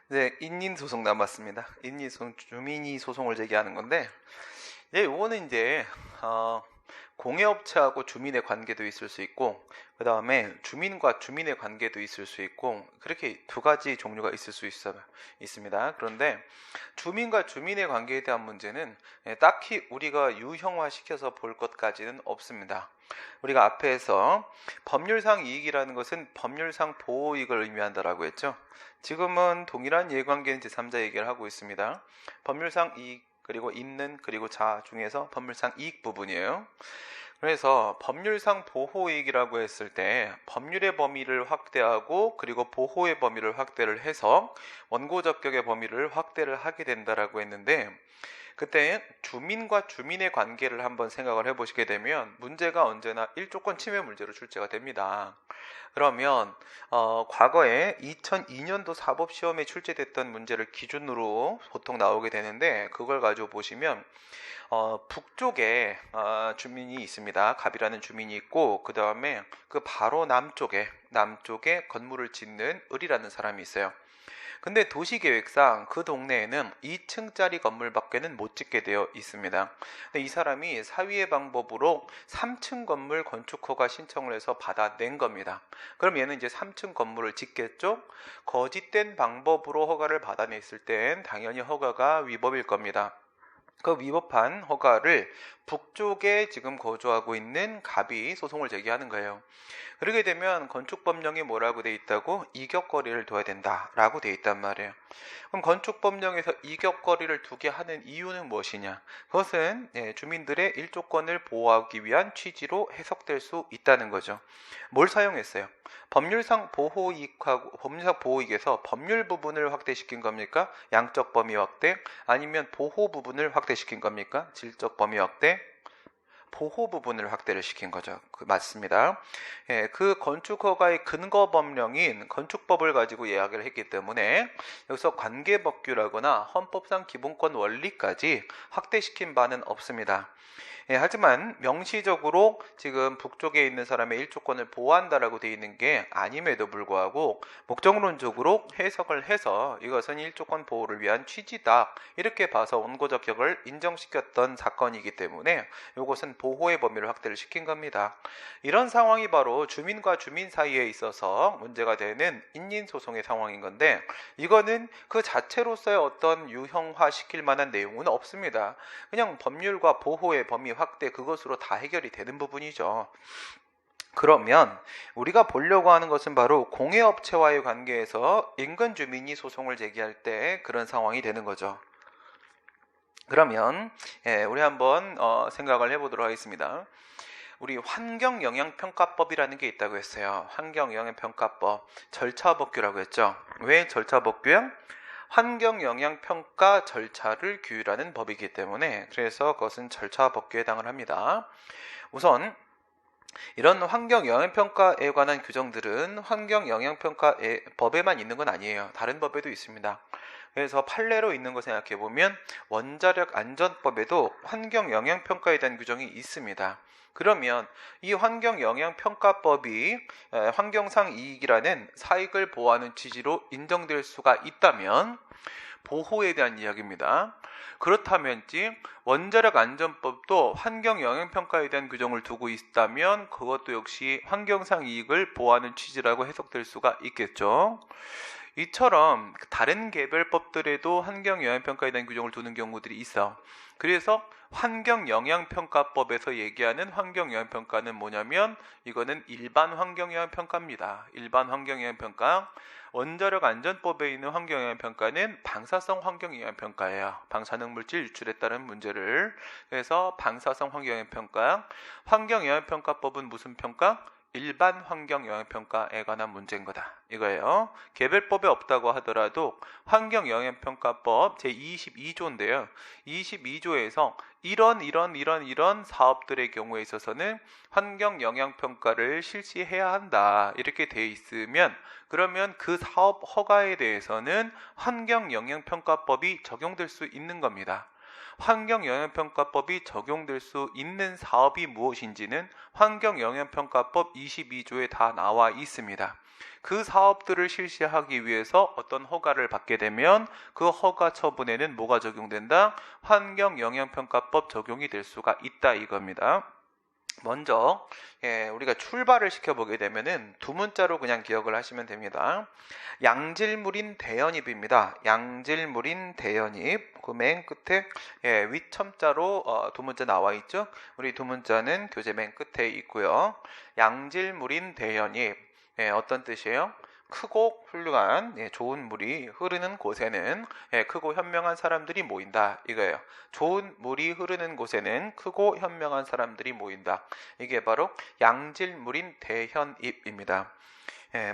이제 인민 소송 남았습니다. 주민이 소송을 제기하는 건데, 요거는 이제 어, 공해업체하고 주민의 관계도 있을 수 있고, 그 다음에 주민과 주민의 관계도 있을 수 있고, 그렇게 두 가지 종류가 있습니다. 그런데 주민과 주민의 관계에 대한 문제는 딱히 우리가 유형화시켜서 볼 것까지는 없습니다. 우리가 앞에서 법률상 이익이라는 것은 법률상 보호이익을 의미한다라고 했죠. 지금은 동일한 이해관계는 제3자 얘기를 하고 있습니다. 법률상 이익, 그리고 있는, 그리고 자 중에서 법률상 이익 부분이에요. 그래서 법률상 보호이익이라고 했을 때 법률의 범위를 확대하고 그리고 보호의 범위를 확대를 해서 원고 적격의 범위를 확대를 하게 된다라고 했는데, 그때 주민과 주민의 관계를 한번 생각을 해보시게 되면 문제가 언제나 일조권 침해 문제로 출제가 됩니다. 그러면 과거에 2002년도 사법시험에 출제됐던 문제를 기준으로 보통 나오게 되는데, 그걸 가지고 보시면 북쪽에 주민이 있습니다. 갑이라는 주민이 있고, 그 다음에 그 바로 남쪽에 건물을 짓는 을이라는 사람이 있어요. 근데 도시계획상 그 동네에는 2층짜리 건물밖에는 못 짓게 되어 있습니다. 근데 이 사람이 사위의 방법으로 3층 건물 건축 허가 신청을 해서 받아낸 겁니다. 그럼 얘는 이제 3층 건물을 짓겠죠? 거짓된 방법으로 허가를 받아냈을 땐 당연히 허가가 위법일 겁니다. 그 위법한 허가를 북쪽에 지금 거주하고 있는 갑이 소송을 제기하는 거예요. 그러게 되면 건축법령에 뭐라고 돼 있다고? 이격거리를 둬야 된다라고 돼 있단 말이에요. 그럼 건축법령에서 이격거리를 두게 하는 이유는 무엇이냐? 그것은 주민들의 일조권을 보호하기 위한 취지로 해석될 수 있다는 거죠. 뭘 사용했어요? 법률상 보호이익에서 법률 부분을 확대시킨 겁니까? 양적 범위 확대? 아니면 보호 부분을 확대시킨 겁니까? 질적 범위 확대? 보호 부분을 확대를 시킨 거죠. 맞습니다. 그 건축허가의 근거 법령인 건축법을 가지고 이야기를 했기 때문에 여기서 관계법규라거나 헌법상 기본권 원리까지 확대시킨 바는 없습니다. 하지만 명시적으로 지금 북쪽에 있는 사람의 일조권을 보호한다라고 되어 있는 게 아님에도 불구하고 목적론적으로 해석을 해서 이것은 일조권 보호를 위한 취지다, 이렇게 봐서 원고 적격을 인정시켰던 사건이기 때문에 이것은 보호의 범위를 확대를 시킨 겁니다. 이런 상황이 바로 주민과 주민 사이에 있어서 문제가 되는 인민소송의 상황인 건데, 이거는 그 자체로서의 어떤 유형화 시킬 만한 내용은 없습니다. 그냥 법률과 보호의 범위 확대, 그것으로 다 해결이 되는 부분이죠. 그러면 우리가 보려고 하는 것은 바로 공해업체와의 관계에서 인근 주민이 소송을 제기할 때 그런 상황이 되는 거죠. 그러면 우리 한번 생각을 해보도록 하겠습니다. 우리 환경영향평가법이라는 게 있다고 했어요. 환경영향평가법, 절차법규라고 했죠. 왜 절차법규야? 환경영향평가 절차를 규율하는 법이기 때문에, 그래서 그것은 절차법규에 해당을 합니다. 우선 이런 환경영향평가에 관한 규정들은 환경영향평가법에만 있는 건 아니에요. 다른 법에도 있습니다. 그래서 판례로 있는 거 생각해보면 원자력 안전법에도 환경영향평가에 대한 규정이 있습니다. 그러면 이 환경영향평가법이 환경상 이익이라는 사익을 보호하는 취지로 인정될 수가 있다면 보호에 대한 이야기입니다. 그렇다면 원자력 안전법도 환경영향평가에 대한 규정을 두고 있다면 그것도 역시 환경상 이익을 보호하는 취지라고 해석될 수가 있겠죠. 이처럼 다른 개별법들에도 환경영향평가에 대한 규정을 두는 경우들이 있어. 그래서 환경영향평가법에서 얘기하는 환경영향평가는 뭐냐면, 이거는 일반 환경영향평가입니다. 일반 환경영향평가. 원자력 안전법에 있는 환경영향평가는 방사성 환경영향평가예요. 방사능 물질 유출에 따른 문제를. 그래서 방사성 환경영향평가. 환경영향평가법은 무슨 평가? 일반 환경영향평가에 관한 문제인 거다, 이거예요. 개별법에 없다고 하더라도 환경영향평가법 제22조인데요. 22조에서 이런 사업들의 경우에 있어서는 환경영향평가를 실시해야 한다, 이렇게 돼 있으면, 그러면 그 사업 허가에 대해서는 환경영향평가법이 적용될 수 있는 겁니다. 환경영향평가법이 적용될 수 있는 사업이 무엇인지는 환경영향평가법 22조에 다 나와 있습니다. 그 사업들을 실시하기 위해서 어떤 허가를 받게 되면 그 허가 처분에는 뭐가 적용된다? 환경영향평가법 적용이 될 수가 있다 이겁니다. 먼저 우리가 출발을 시켜보게 되면은 두 문자로 그냥 기억을 하시면 됩니다. 양질물인 대연입입니다. 양질물인 대연입. 그 맨 끝에 윗첨자로 두 문자 나와 있죠. 우리 두 문자는 교재 맨 끝에 있고요. 양질물인 대연입. 어떤 뜻이에요? 크고 훌륭한 좋은 물이 흐르는 곳에는 크고 현명한 사람들이 모인다 이거예요. 좋은 물이 흐르는 곳에는 크고 현명한 사람들이 모인다. 이게 바로 양질물인 대현입입니다.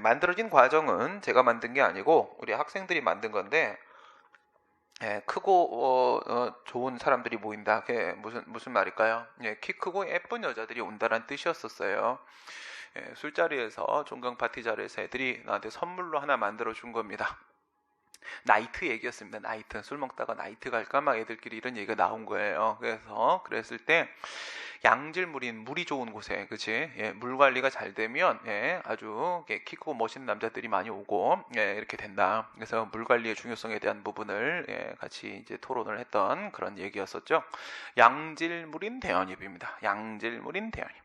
만들어진 과정은 제가 만든 게 아니고 우리 학생들이 만든 건데 크고 좋은 사람들이 모인다. 그게 무슨 말일까요? 키 크고 예쁜 여자들이 온다는 뜻이었었어요. 술자리에서 종강 파티 자리에서 애들이 나한테 선물로 하나 만들어 준 겁니다. 나이트 얘기였습니다. 나이트. 술 먹다가 나이트 갈까 막 애들끼리 이런 얘기가 나온 거예요. 그래서 그랬을 때 양질물인 물이 좋은 곳에 그치 물 관리가 잘 되면 아주 키 크고 멋있는 남자들이 많이 오고 이렇게 된다. 그래서 물 관리의 중요성에 대한 부분을 같이 이제 토론을 했던 그런 얘기였었죠. 양질물인 대연입입니다. 양질물인 대연입.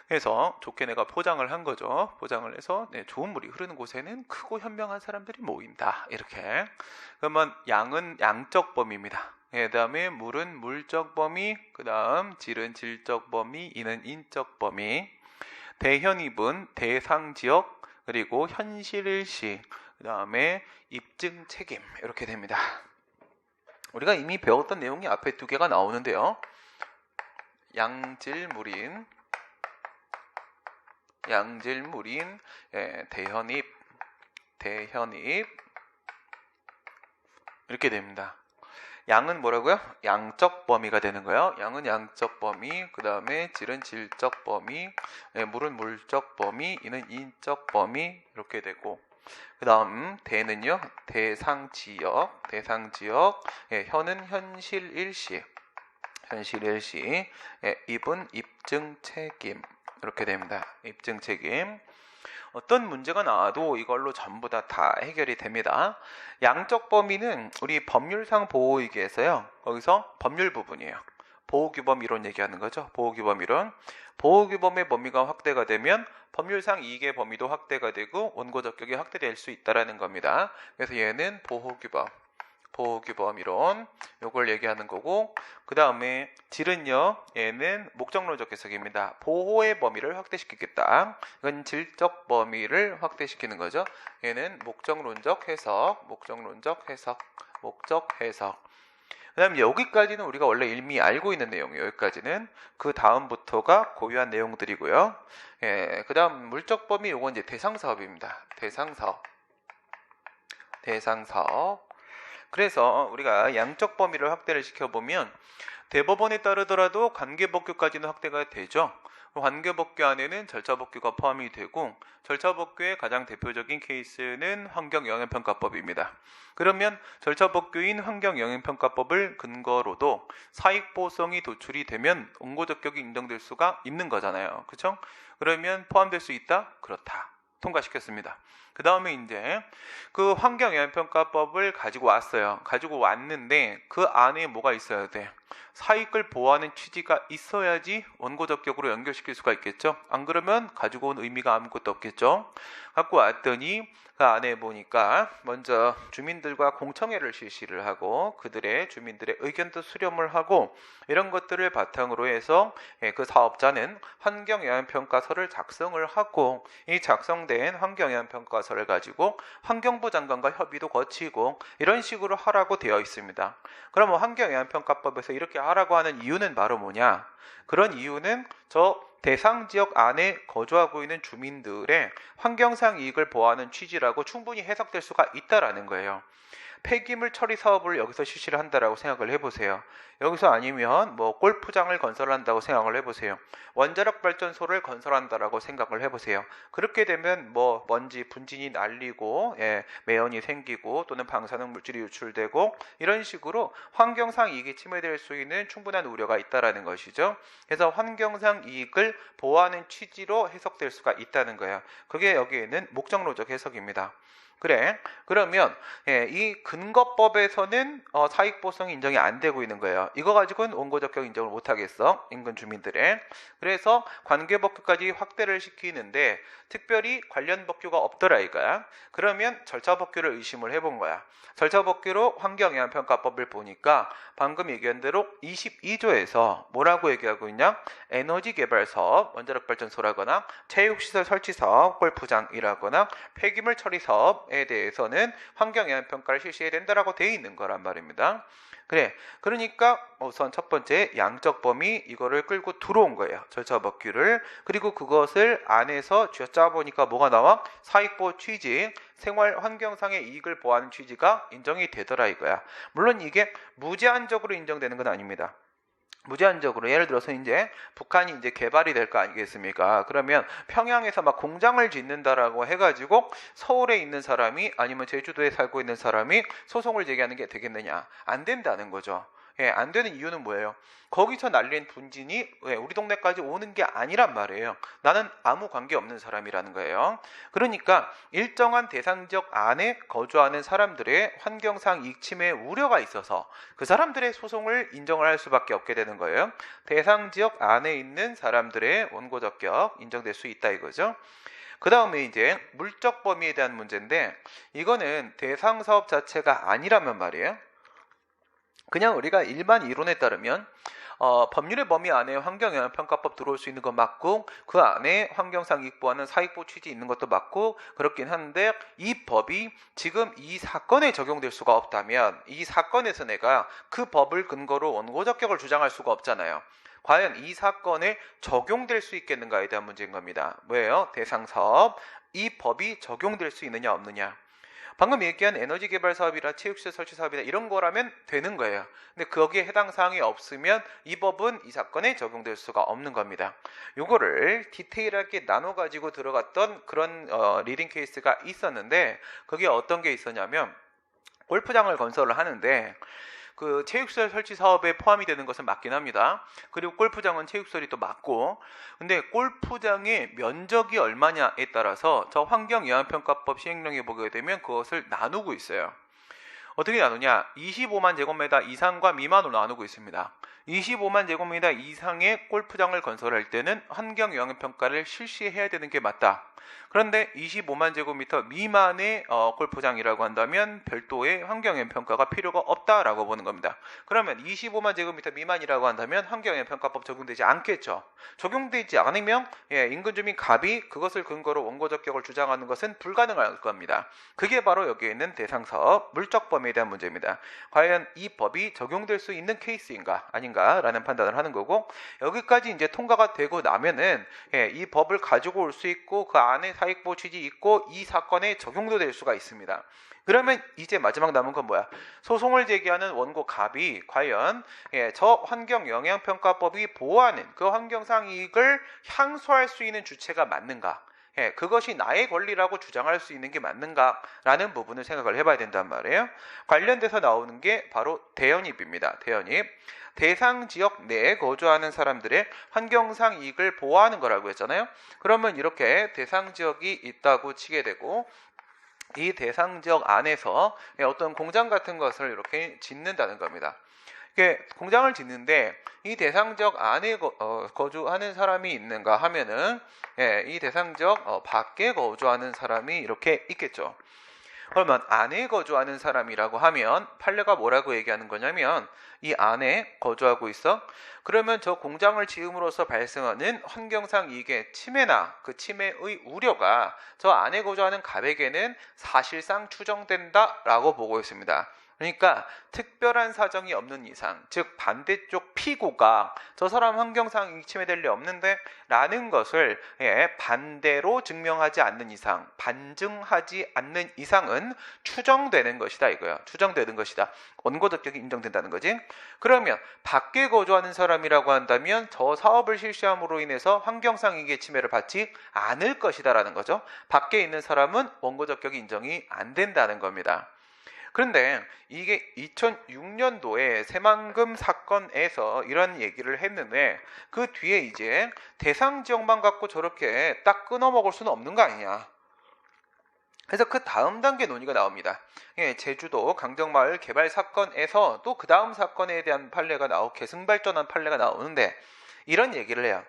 그래서 좋게 내가 포장을 한 거죠. 포장을 해서 좋은 물이 흐르는 곳에는 크고 현명한 사람들이 모인다. 이렇게. 그러면 양은 양적 범위입니다. 그 다음에 물은 물적 범위, 그 다음 질은 질적 범위, 인은 인적 범위, 대현입은 대상 지역, 그리고 현실일시, 그 다음에 입증 책임 이렇게 됩니다. 우리가 이미 배웠던 내용이 앞에 두 개가 나오는데요. 양질물인 대현입 이렇게 됩니다. 양은 뭐라고요? 양적 범위가 되는 거예요. 양은 양적 범위, 그 다음에 질은 질적 범위, 물은 물적 범위, 인은 인적 범위 이렇게 되고, 그 다음 대는요 대상 지역, 현은 현실일시, 입은 입증 책임 이렇게 됩니다. 입증 책임. 어떤 문제가 나와도 이걸로 전부 다 해결이 됩니다. 양적 범위는 우리 법률상 보호이기에서요. 거기서 법률 부분이에요. 보호규범 이론 얘기하는 거죠. 보호규범 이론. 보호규범의 범위가 확대가 되면 법률상 이익의 범위도 확대가 되고 원고 적격이 확대될 수 있다라는 겁니다. 그래서 얘는 보호규범 이론 요걸 얘기하는 거고, 그 다음에 질은요 얘는 목적론적 해석입니다. 보호의 범위를 확대시키겠다. 이건 질적 범위를 확대시키는 거죠. 얘는 목적론적 해석. 그 다음에 여기까지는 우리가 원래 이미 알고 있는 내용이에요. 여기까지는. 그 다음부터가 고유한 내용들이고요. 그 다음 물적 범위 요건 이제 대상사업입니다. 대상사업. 그래서 우리가 양적 범위를 확대를 시켜보면 대법원에 따르더라도 관계법규까지는 확대가 되죠. 관계법규 안에는 절차법규가 포함이 되고, 절차법규의 가장 대표적인 케이스는 환경영향평가법입니다. 그러면 절차법규인 환경영향평가법을 근거로도 사익보성이 도출이 되면 원고적격이 인정될 수가 있는 거잖아요. 그렇죠? 그러면 포함될 수 있다? 그렇다. 통과시켰습니다. 그 다음에 이제 그 환경영향평가법을 가지고 왔어요. 가지고 왔는데 그 안에 뭐가 있어야 돼? 사익을 보호하는 취지가 있어야지 원고적격으로 연결시킬 수가 있겠죠. 안 그러면 가지고 온 의미가 아무것도 없겠죠. 갖고 왔더니 그 안에 보니까 먼저 주민들과 공청회를 실시를 하고 주민들의 의견도 수렴을 하고 이런 것들을 바탕으로 해서 그 사업자는 환경영향평가서를 작성을 하고, 이 작성된 환경영향평가서를 가지고 환경부 장관과 협의도 거치고 이런 식으로 하라고 되어 있습니다. 그럼 환경영향평가법에서 이렇게 하라고 하는 이유는 바로 뭐냐? 그런 이유는 저 대상 지역 안에 거주하고 있는 주민들의 환경상 이익을 보호하는 취지라고 충분히 해석될 수가 있다라는 거예요. 폐기물 처리 사업을 여기서 실시를 한다라고 생각을 해보세요. 여기서 아니면 뭐 골프장을 건설한다고 생각을 해보세요. 원자력 발전소를 건설한다라고 생각을 해보세요. 그렇게 되면 뭐 먼지 분진이 날리고 매연이 생기고 또는 방사능 물질이 유출되고 이런 식으로 환경상 이익이 침해될 수 있는 충분한 우려가 있다라는 것이죠. 그래서 환경상 이익을 보호하는 취지로 해석될 수가 있다는 거예요. 그게 여기에는 목적론적 해석입니다. 그래, 그러면 이 근거법에서는 사익보상이 인정이 안 되고 있는 거예요. 이거 가지고는 원고적격 인정을 못 하겠어, 인근 주민들의. 그래서 관계법규까지 확대를 시키는데 특별히 관련 법규가 없더라 이거야. 그러면 절차법규를 의심을 해본 거야. 절차법규로 환경영향평가법을 보니까 방금 얘기한 대로 22조에서 뭐라고 얘기하고 있냐? 에너지개발사업, 원자력발전소라거나 체육시설 설치사업, 골프장이라거나 폐기물 처리사업에 대해서는 환경영향평가를 실시해야 된다라고 되어 있는 거란 말입니다. 그래, 그러니까 우선 첫 번째 양적 범위 이거를 끌고 들어온 거예요. 절차법규를. 그리고 그것을 안에서 쥐어짜보니까 뭐가 나와? 사익보호 취지, 생활 환경상의 이익을 보호하는 취지가 인정이 되더라 이거야. 물론 이게 무제한적으로 인정되는 건 아닙니다. 무제한적으로 예를 들어서 이제 북한이 이제 개발이 될 거 아니겠습니까? 그러면 평양에서 막 공장을 짓는다라고 해가지고 서울에 있는 사람이 아니면 제주도에 살고 있는 사람이 소송을 제기하는 게 되겠느냐? 안 된다는 거죠. 안 되는 이유는 뭐예요? 거기서 날린 분진이 우리 동네까지 오는 게 아니란 말이에요. 나는 아무 관계 없는 사람이라는 거예요. 그러니까 일정한 대상 지역 안에 거주하는 사람들의 환경상 이익 침해 우려가 있어서 그 사람들의 소송을 인정을 할 수밖에 없게 되는 거예요. 대상 지역 안에 있는 사람들의 원고적격 인정될 수 있다 이거죠. 그 다음에 이제 물적 범위에 대한 문제인데 이거는 대상 사업 자체가 아니라면 말이에요. 그냥 우리가 일반 이론에 따르면 법률의 범위 안에 환경영향평가법 들어올 수 있는 건 맞고 그 안에 환경상 이익 보호하는 사익보호 취지 있는 것도 맞고 그렇긴 한데 이 법이 지금 이 사건에 적용될 수가 없다면 이 사건에서 내가 그 법을 근거로 원고적격을 주장할 수가 없잖아요. 과연 이 사건에 적용될 수 있겠는가에 대한 문제인 겁니다. 뭐예요? 대상사업, 이 법이 적용될 수 있느냐 없느냐. 방금 얘기한 에너지 개발 사업이나 체육시설 설치 사업이나 이런 거라면 되는 거예요. 근데 거기에 해당 사항이 없으면 이 법은 이 사건에 적용될 수가 없는 겁니다. 요거를 디테일하게 나눠 가지고 들어갔던 그런 리딩 케이스가 있었는데 그게 어떤 게 있었냐면 골프장을 건설을 하는데 그 체육시설 설치 사업에 포함이 되는 것은 맞긴 합니다. 그리고 골프장은 체육시설이 또 맞고 근데 골프장의 면적이 얼마냐에 따라서 저 환경영향평가법 시행령에 보게 되면 그것을 나누고 있어요. 어떻게 나누냐? 25만 제곱미터 이상과 미만으로 나누고 있습니다. 25만 제곱미터 이상의 골프장을 건설할 때는 환경영향평가를 실시해야 되는 게 맞다. 그런데 25만 제곱미터 미만의 골프장이라고 한다면 별도의 환경영향평가가 필요가 없다라고 보는 겁니다. 그러면 25만 제곱미터 미만이라고 한다면 환경영향평가법 적용되지 않겠죠. 적용되지 않으면 인근주민 갑이 그것을 근거로 원고적격을 주장하는 것은 불가능할 겁니다. 그게 바로 여기에 있는 대상사업 물적 범위에 대한 문제입니다. 과연 이 법이 적용될 수 있는 케이스인가 아닌가라는 판단을 하는 거고 여기까지 이제 통과가 되고 나면은 이 법을 가지고 올 수 있고 그 안에 사익보호 취지 있고 이 사건에 적용도 될 수가 있습니다. 그러면 이제 마지막 남은 건 뭐야? 소송을 제기하는 원고 갑이 과연 저 환경영향평가법이 보호하는 그 환경상 이익을 향수할 수 있는 주체가 맞는가? 그것이 나의 권리라고 주장할 수 있는 게 맞는가라는 부분을 생각을 해봐야 된단 말이에요. 관련돼서 나오는 게 바로 대연입입니다. 대연입. 대상 지역 내에 거주하는 사람들의 환경상 이익을 보호하는 거라고 했잖아요. 그러면 이렇게 대상 지역이 있다고 치게 되고 이 대상 지역 안에서 어떤 공장 같은 것을 이렇게 짓는다는 겁니다. 공장을 짓는데 이 대상 지역 안에 거주하는 사람이 있는가 하면은 이 대상 지역 밖에 거주하는 사람이 이렇게 있겠죠. 그러면 안에 거주하는 사람이라고 하면 판례가 뭐라고 얘기하는 거냐면 이 안에 거주하고 있어? 그러면 저 공장을 지음으로써 발생하는 환경상 이익의 침해나 그 침해의 우려가 저 안에 거주하는 갑에게는 사실상 추정된다라고 보고 있습니다. 그러니까 특별한 사정이 없는 이상, 즉 반대쪽 피고가 저 사람 환경상 침해될 리 없는데 라는 것을 반대로 증명하지 않는 이상, 반증하지 않는 이상은 추정되는 것이다 이거야. 추정되는 것이다. 원고적격이 인정된다는 거지. 그러면 밖에 거주하는 사람이라고 한다면 저 사업을 실시함으로 인해서 환경상 이익의 침해를 받지 않을 것이다라는 거죠. 밖에 있는 사람은 원고적격이 인정이 안 된다는 겁니다. 그런데 이게 2006년도에 새만금 사건에서 이런 얘기를 했는데 그 뒤에 이제 대상 지역만 갖고 저렇게 딱 끊어 먹을 수는 없는 거 아니냐. 그래서 그 다음 단계 논의가 나옵니다. 제주도 강정마을 개발 사건에서 또 그 다음 사건에 대한 판례가 계승발전한 판례가 나오는데 이런 얘기를 해요.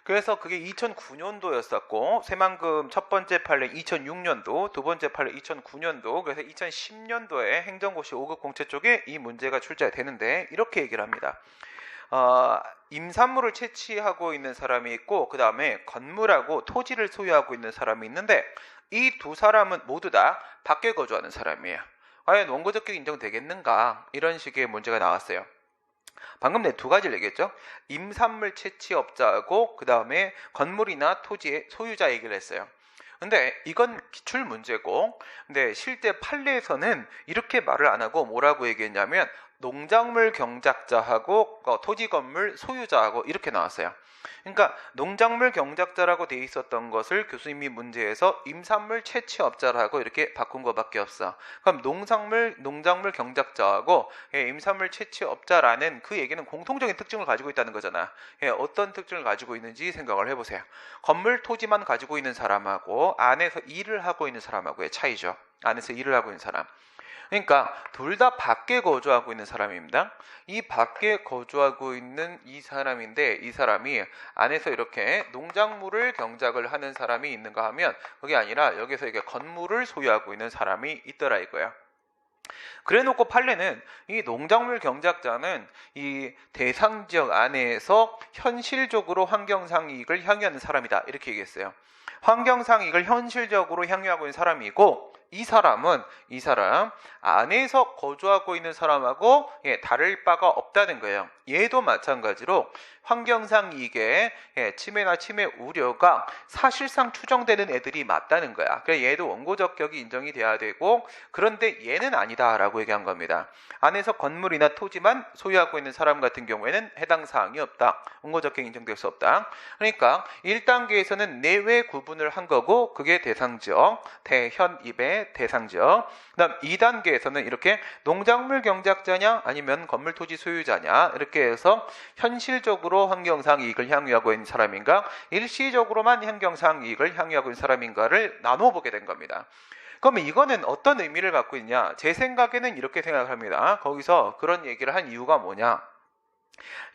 그래서 그게 2009년도였었고 새만금 첫 번째 판례 2006년도, 두 번째 판례 2009년도, 그래서 2010년도에 행정고시 5급 공채 쪽에 이 문제가 출제되는데 이렇게 얘기를 합니다. 임산물을 채취하고 있는 사람이 있고 그 다음에 건물하고 토지를 소유하고 있는 사람이 있는데 이 두 사람은 모두 다 밖에 거주하는 사람이에요. 과연 원고적격 인정되겠는가? 이런 식의 문제가 나왔어요. 방금 내 두 가지를 얘기했죠. 임산물 채취업자하고 그 다음에 건물이나 토지의 소유자 얘기를 했어요. 근데 이건 기출 문제고, 근데 실제 판례에서는 이렇게 말을 안 하고 뭐라고 얘기했냐면 농작물 경작자하고 토지 건물 소유자하고 이렇게 나왔어요. 그러니까 농작물 경작자라고 돼 있었던 것을 교수님이 문제에서 임산물 채취업자라고 이렇게 바꾼 것밖에 없어. 그럼 농작물 경작자하고 임산물 채취업자라는 그 얘기는 공통적인 특징을 가지고 있다는 거잖아. 어떤 특징을 가지고 있는지 생각을 해보세요. 건물 토지만 가지고 있는 사람하고 안에서 일을 하고 있는 사람하고의 차이죠. 안에서 일을 하고 있는 사람. 그러니까 둘 다 밖에 거주하고 있는 사람입니다. 이 밖에 거주하고 있는 이 사람인데 이 사람이 안에서 이렇게 농작물을 경작을 하는 사람이 있는가 하면 그게 아니라 여기서 이게 건물을 소유하고 있는 사람이 있더라 이거야. 그래놓고 판례는 이 농작물 경작자는 이 대상 지역 안에서 현실적으로 환경상 이익을 향유하는 사람이다 이렇게 얘기했어요. 환경상 이익을 현실적으로 향유하고 있는 사람이고 이 사람 안에서 거주하고 있는 사람하고 다를 바가 없다는 거예요. 얘도 마찬가지로 환경상 이익의 침해나 침해 우려가 사실상 추정되는 애들이 맞다는 거야. 그래서 얘도 원고적격이 인정이 돼야 되고 그런데 얘는 아니다라고 얘기한 겁니다. 안에서 건물이나 토지만 소유하고 있는 사람 같은 경우에는 해당 사항이 없다. 원고적격 인정될 수 없다. 그러니까 1단계에서는 내외 구분을 한 거고 그게 대상지역, 대현입의 대상지역. 그다음 2단계에서는 이렇게 농작물 경작자냐 아니면 건물 토지 소유자냐 이렇게 해서 현실적으로 환경상 이익을 향유하고 있는 사람인가 일시적으로만 환경상 이익을 향유하고 있는 사람인가를 나눠보게 된 겁니다. 그러면 이거는 어떤 의미를 갖고 있냐? 제 생각에는 이렇게 생각합니다. 거기서 그런 얘기를 한 이유가 뭐냐?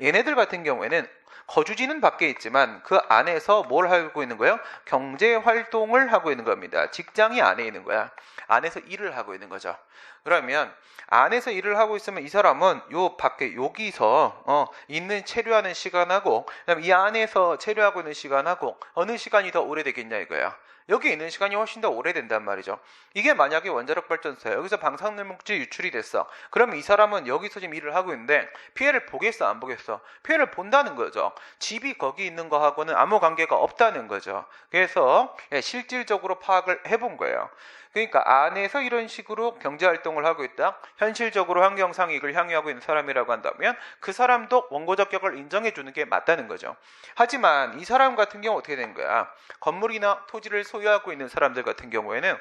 얘네들 같은 경우에는 거주지는 밖에 있지만 그 안에서 뭘 하고 있는 거예요? 경제 활동을 하고 있는 겁니다. 직장이 안에 있는 거야. 안에서 일을 하고 있는 거죠. 그러면 안에서 일을 하고 있으면 이 사람은 요 밖에 여기서 있는 체류하는 시간하고 그다음에 이 안에서 체류하고 있는 시간하고 어느 시간이 더 오래되겠냐 이거야. 여기 있는 시간이 훨씬 더 오래된단 말이죠. 이게 만약에 원자력 발전소야. 여기서 방사능물질 유출이 됐어. 그러면 이 사람은 여기서 지금 일을 하고 있는데 피해를 보겠어 안 보겠어? 피해를 본다는 거죠. 집이 거기 있는 거하고는 아무 관계가 없다는 거죠. 그래서 실질적으로 파악을 해본 거예요. 그러니까 안에서 이런 식으로 경제활동을 하고 있다. 현실적으로 환경상 이익을 향유하고 있는 사람이라고 한다면 그 사람도 원고적격을 인정해 주는 게 맞다는 거죠. 하지만 이 사람 같은 경우 어떻게 된 거야? 건물이나 토지를 소유하고 있는 사람들 같은 경우에는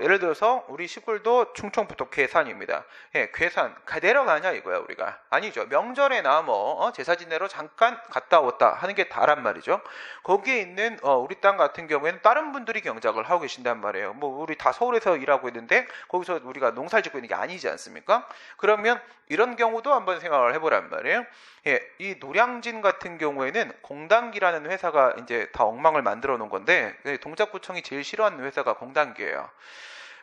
예를 들어서 우리 시골도 충청북도 괴산입니다. 괴산 내려가냐 이거야 우리가. 아니죠. 명절에나 제사 지내러 잠깐 갔다 왔다 하는 게 다란 말이죠. 거기에 있는 우리 땅 같은 경우에는 다른 분들이 경작을 하고 계신단 말이에요. 우리 다 서울에서 일하고 있는데 거기서 우리가 농사를 짓고 있는 게 아니지 않습니까? 그러면 이런 경우도 한번 생각을 해보란 말이에요. 이 노량진 같은 경우에는 공단기라는 회사가 이제 다 엉망을 만들어 놓은 건데 동작구청이 제일 싫어하는 회사가 공단기예요.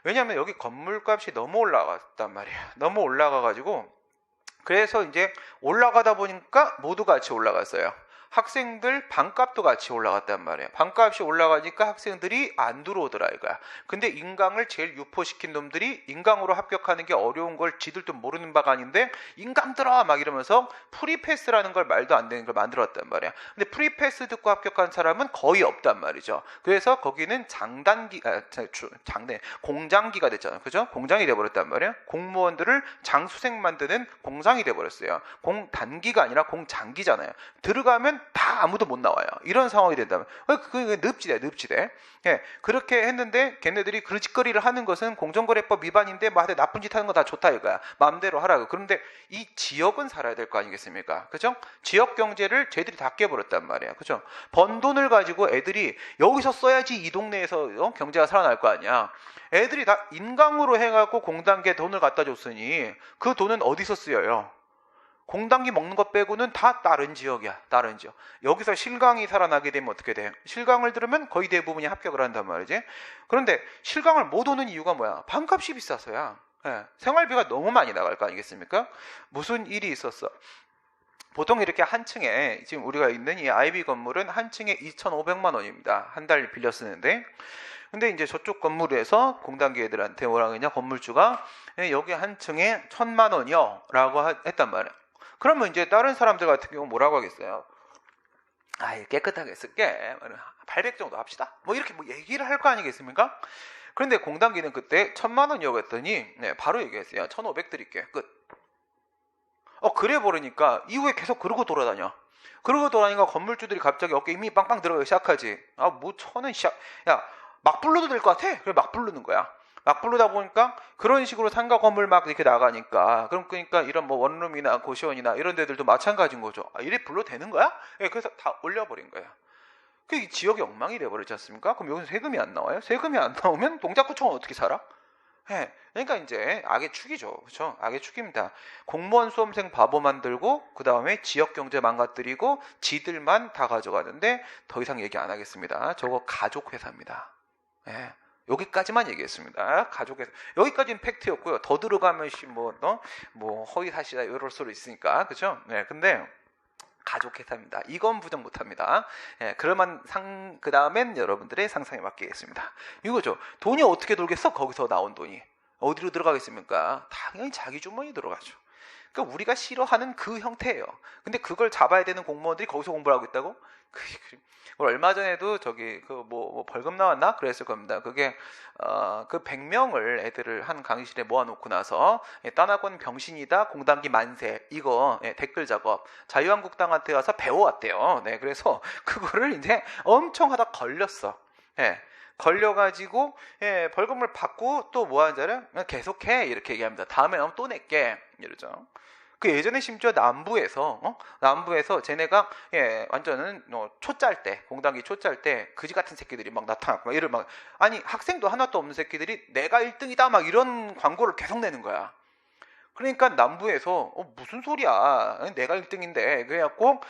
왜냐하면 여기 건물값이 너무 올라갔단 말이에요. 너무 올라가가지고 그래서 이제 올라가다 보니까 모두 같이 올라갔어요. 학생들 반값도 같이 올라갔단 말이에요. 반값이 올라가니까 학생들이 안 들어오더라 이거야. 근데 인강을 제일 유포시킨 놈들이 인강으로 합격하는 게 어려운 걸 지들도 모르는 바가 아닌데 인강 들어 막 이러면서 프리패스라는 걸 말도 안 되는 걸 만들었단 말이야. 근데 프리패스 듣고 합격한 사람은 거의 없단 말이죠. 그래서 거기는 공장기가 됐잖아요. 그죠? 공장이 돼버렸단 말이에요. 공무원들을 장수생 만드는 공장이 돼버렸어요. 공단기가 아니라 공장기잖아요. 들어가면 다 아무도 못 나와요. 이런 상황이 된다면 그게 늪지대. 예, 그렇게 했는데 걔네들이 그런 짓거리를 하는 것은 공정거래법 위반인데 뭐 하여튼 나쁜 짓 하는 거 다 좋다 이거야. 마음대로 하라고. 그런데 이 지역은 살아야 될 거 아니겠습니까? 그죠? 지역 경제를 쟤들이 다 깨버렸단 말이야. 그죠? 번 돈을 가지고 애들이 여기서 써야지 이 동네에서 경제가 살아날 거 아니야. 애들이 다 인강으로 해갖고 공단계에 돈을 갖다 줬으니 그 돈은 어디서 쓰여요? 공단기 먹는 것 빼고는 다 다른 지역이야. 다른 지역. 여기서 실강이 살아나게 되면 어떻게 돼? 실강을 들으면 거의 대부분이 합격을 한단 말이지. 그런데 실강을 못 오는 이유가 뭐야? 반값이 비싸서야. 예, 생활비가 너무 많이 나갈 거 아니겠습니까? 무슨 일이 있었어? 보통 이렇게 한 층에 지금 우리가 있는 이 아이비 건물은 한 층에 2,500만 원입니다. 한 달 빌려 쓰는데. 근데 이제 저쪽 건물에서 공단기 애들한테 뭐라고 했냐? 건물주가 여기 한 층에 1,000만 원이요 라고 했단 말이야. 그러면 이제 다른 사람들 같은 경우 뭐라고 하겠어요? 깨끗하게 쓸게. 800 정도 합시다. 뭐 이렇게 뭐 얘기를 할 거 아니겠습니까? 그런데 공단기는 그때 1,000만 원이라고 했더니 바로 얘기했어요. 1,500 드릴게. 끝. 그래 버리니까 이후에 계속 그러고 돌아다녀. 그러고 돌아다니까 건물주들이 갑자기 어깨 힘이 빵빵 들어가기 시작하지. 뭐 1,000원 시작. 야, 막 불러도 될 것 같아. 그래 막 부르는 거야. 막 부르다 보니까 그런 식으로 상가 건물 막 이렇게 나가니까 그러니까 이런 뭐 원룸이나 고시원이나 이런 데들도 마찬가지인 거죠. 이래 불러도 되는 거야? 그래서 다 올려버린 거야. 그 지역이 엉망이 돼버리지 않습니까? 그럼 여기서 세금이 안 나와요? 세금이 안 나오면 동작구청은 어떻게 살아? 그러니까 이제 악의 축이죠. 그렇죠? 악의 축입니다. 공무원 수험생 바보 만들고 그 다음에 지역 경제 망가뜨리고 지들만 다 가져가는데 더 이상 얘기 안 하겠습니다. 저거 가족 회사입니다. 여기까지만 얘기했습니다. 가족에서 여기까지는 팩트였고요. 더 들어가면 뭐 허위 사실이다 이럴 수도 있으니까 그죠? 근데 가족 회사입니다. 이건 부정 못합니다. 그러면 그 다음엔 여러분들의 상상에 맡기겠습니다. 이거죠. 돈이 어떻게 돌겠어? 거기서 나온 돈이 어디로 들어가겠습니까? 당연히 자기 주머니에 들어가죠. 그러니까 우리가 싫어하는 그 형태예요. 근데 그걸 잡아야 되는 공무원들이 거기서 공부를 하고 있다고? 얼마 전에도 저기 뭐 벌금 나왔나 그랬을 겁니다. 그게 그 100명을 애들을 한 강의실에 모아놓고 나서 딴 학원 병신이다 공단기 만세 이거 댓글 작업 자유한국당한테 가서 배워왔대요. 그래서 그거를 이제 엄청 하다 걸렸어. 걸려가지고 벌금을 받고 또 뭐 하는 자를 계속해 이렇게 얘기합니다. 다음에 나오면 또 낼게 이러죠. 그 예전에 심지어 남부에서 쟤네가 완전은 초짤 때 공단기 초짤 때 그지 같은 새끼들이 막 나타났고 막 이를 아니 학생도 하나도 없는 새끼들이 내가 1등이다 막 이런 광고를 계속 내는 거야. 그러니까 남부에서 무슨 소리야 내가 1등인데 그래갖고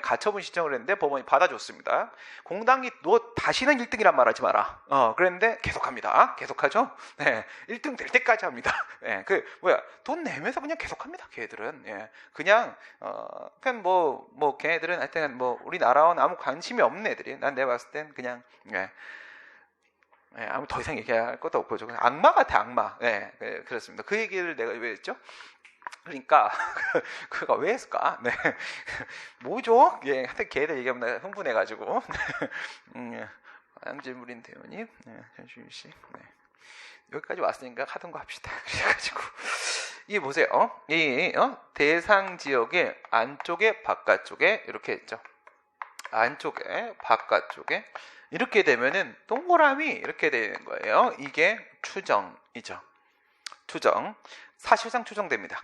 가처분 신청을 했는데 법원이 받아줬습니다. 공단기 너 다시는 1등이란 말하지 마라. 그랬는데 계속합니다. 계속하죠. 1등 될 때까지 합니다. 돈 내면서 그냥 계속합니다. 걔들은 그냥 걔네들은 하여튼 뭐 우리나라와는 아무 관심이 없는 애들이. 난 내가 봤을 땐 그냥 아무 더 이상 얘기할 것도 없고 그냥 악마 같아 악마. 그렇습니다. 그 얘기를 내가 왜 했죠? 그러니까 그가 왜 했을까? 뭐죠? 하여튼 걔들 얘기하면 흥분해가지고 안질무린 대원님, 전주윤 씨, 여기까지 왔으니까 하던 거 합시다. 그래가지고 이게 보세요. 이 대상 지역의 안쪽에 바깥쪽에 이렇게 했죠. 안쪽에 바깥쪽에 이렇게 되면은 동그라미 이렇게 되는 거예요. 이게 추정이죠. 추정. 사실상 추정됩니다.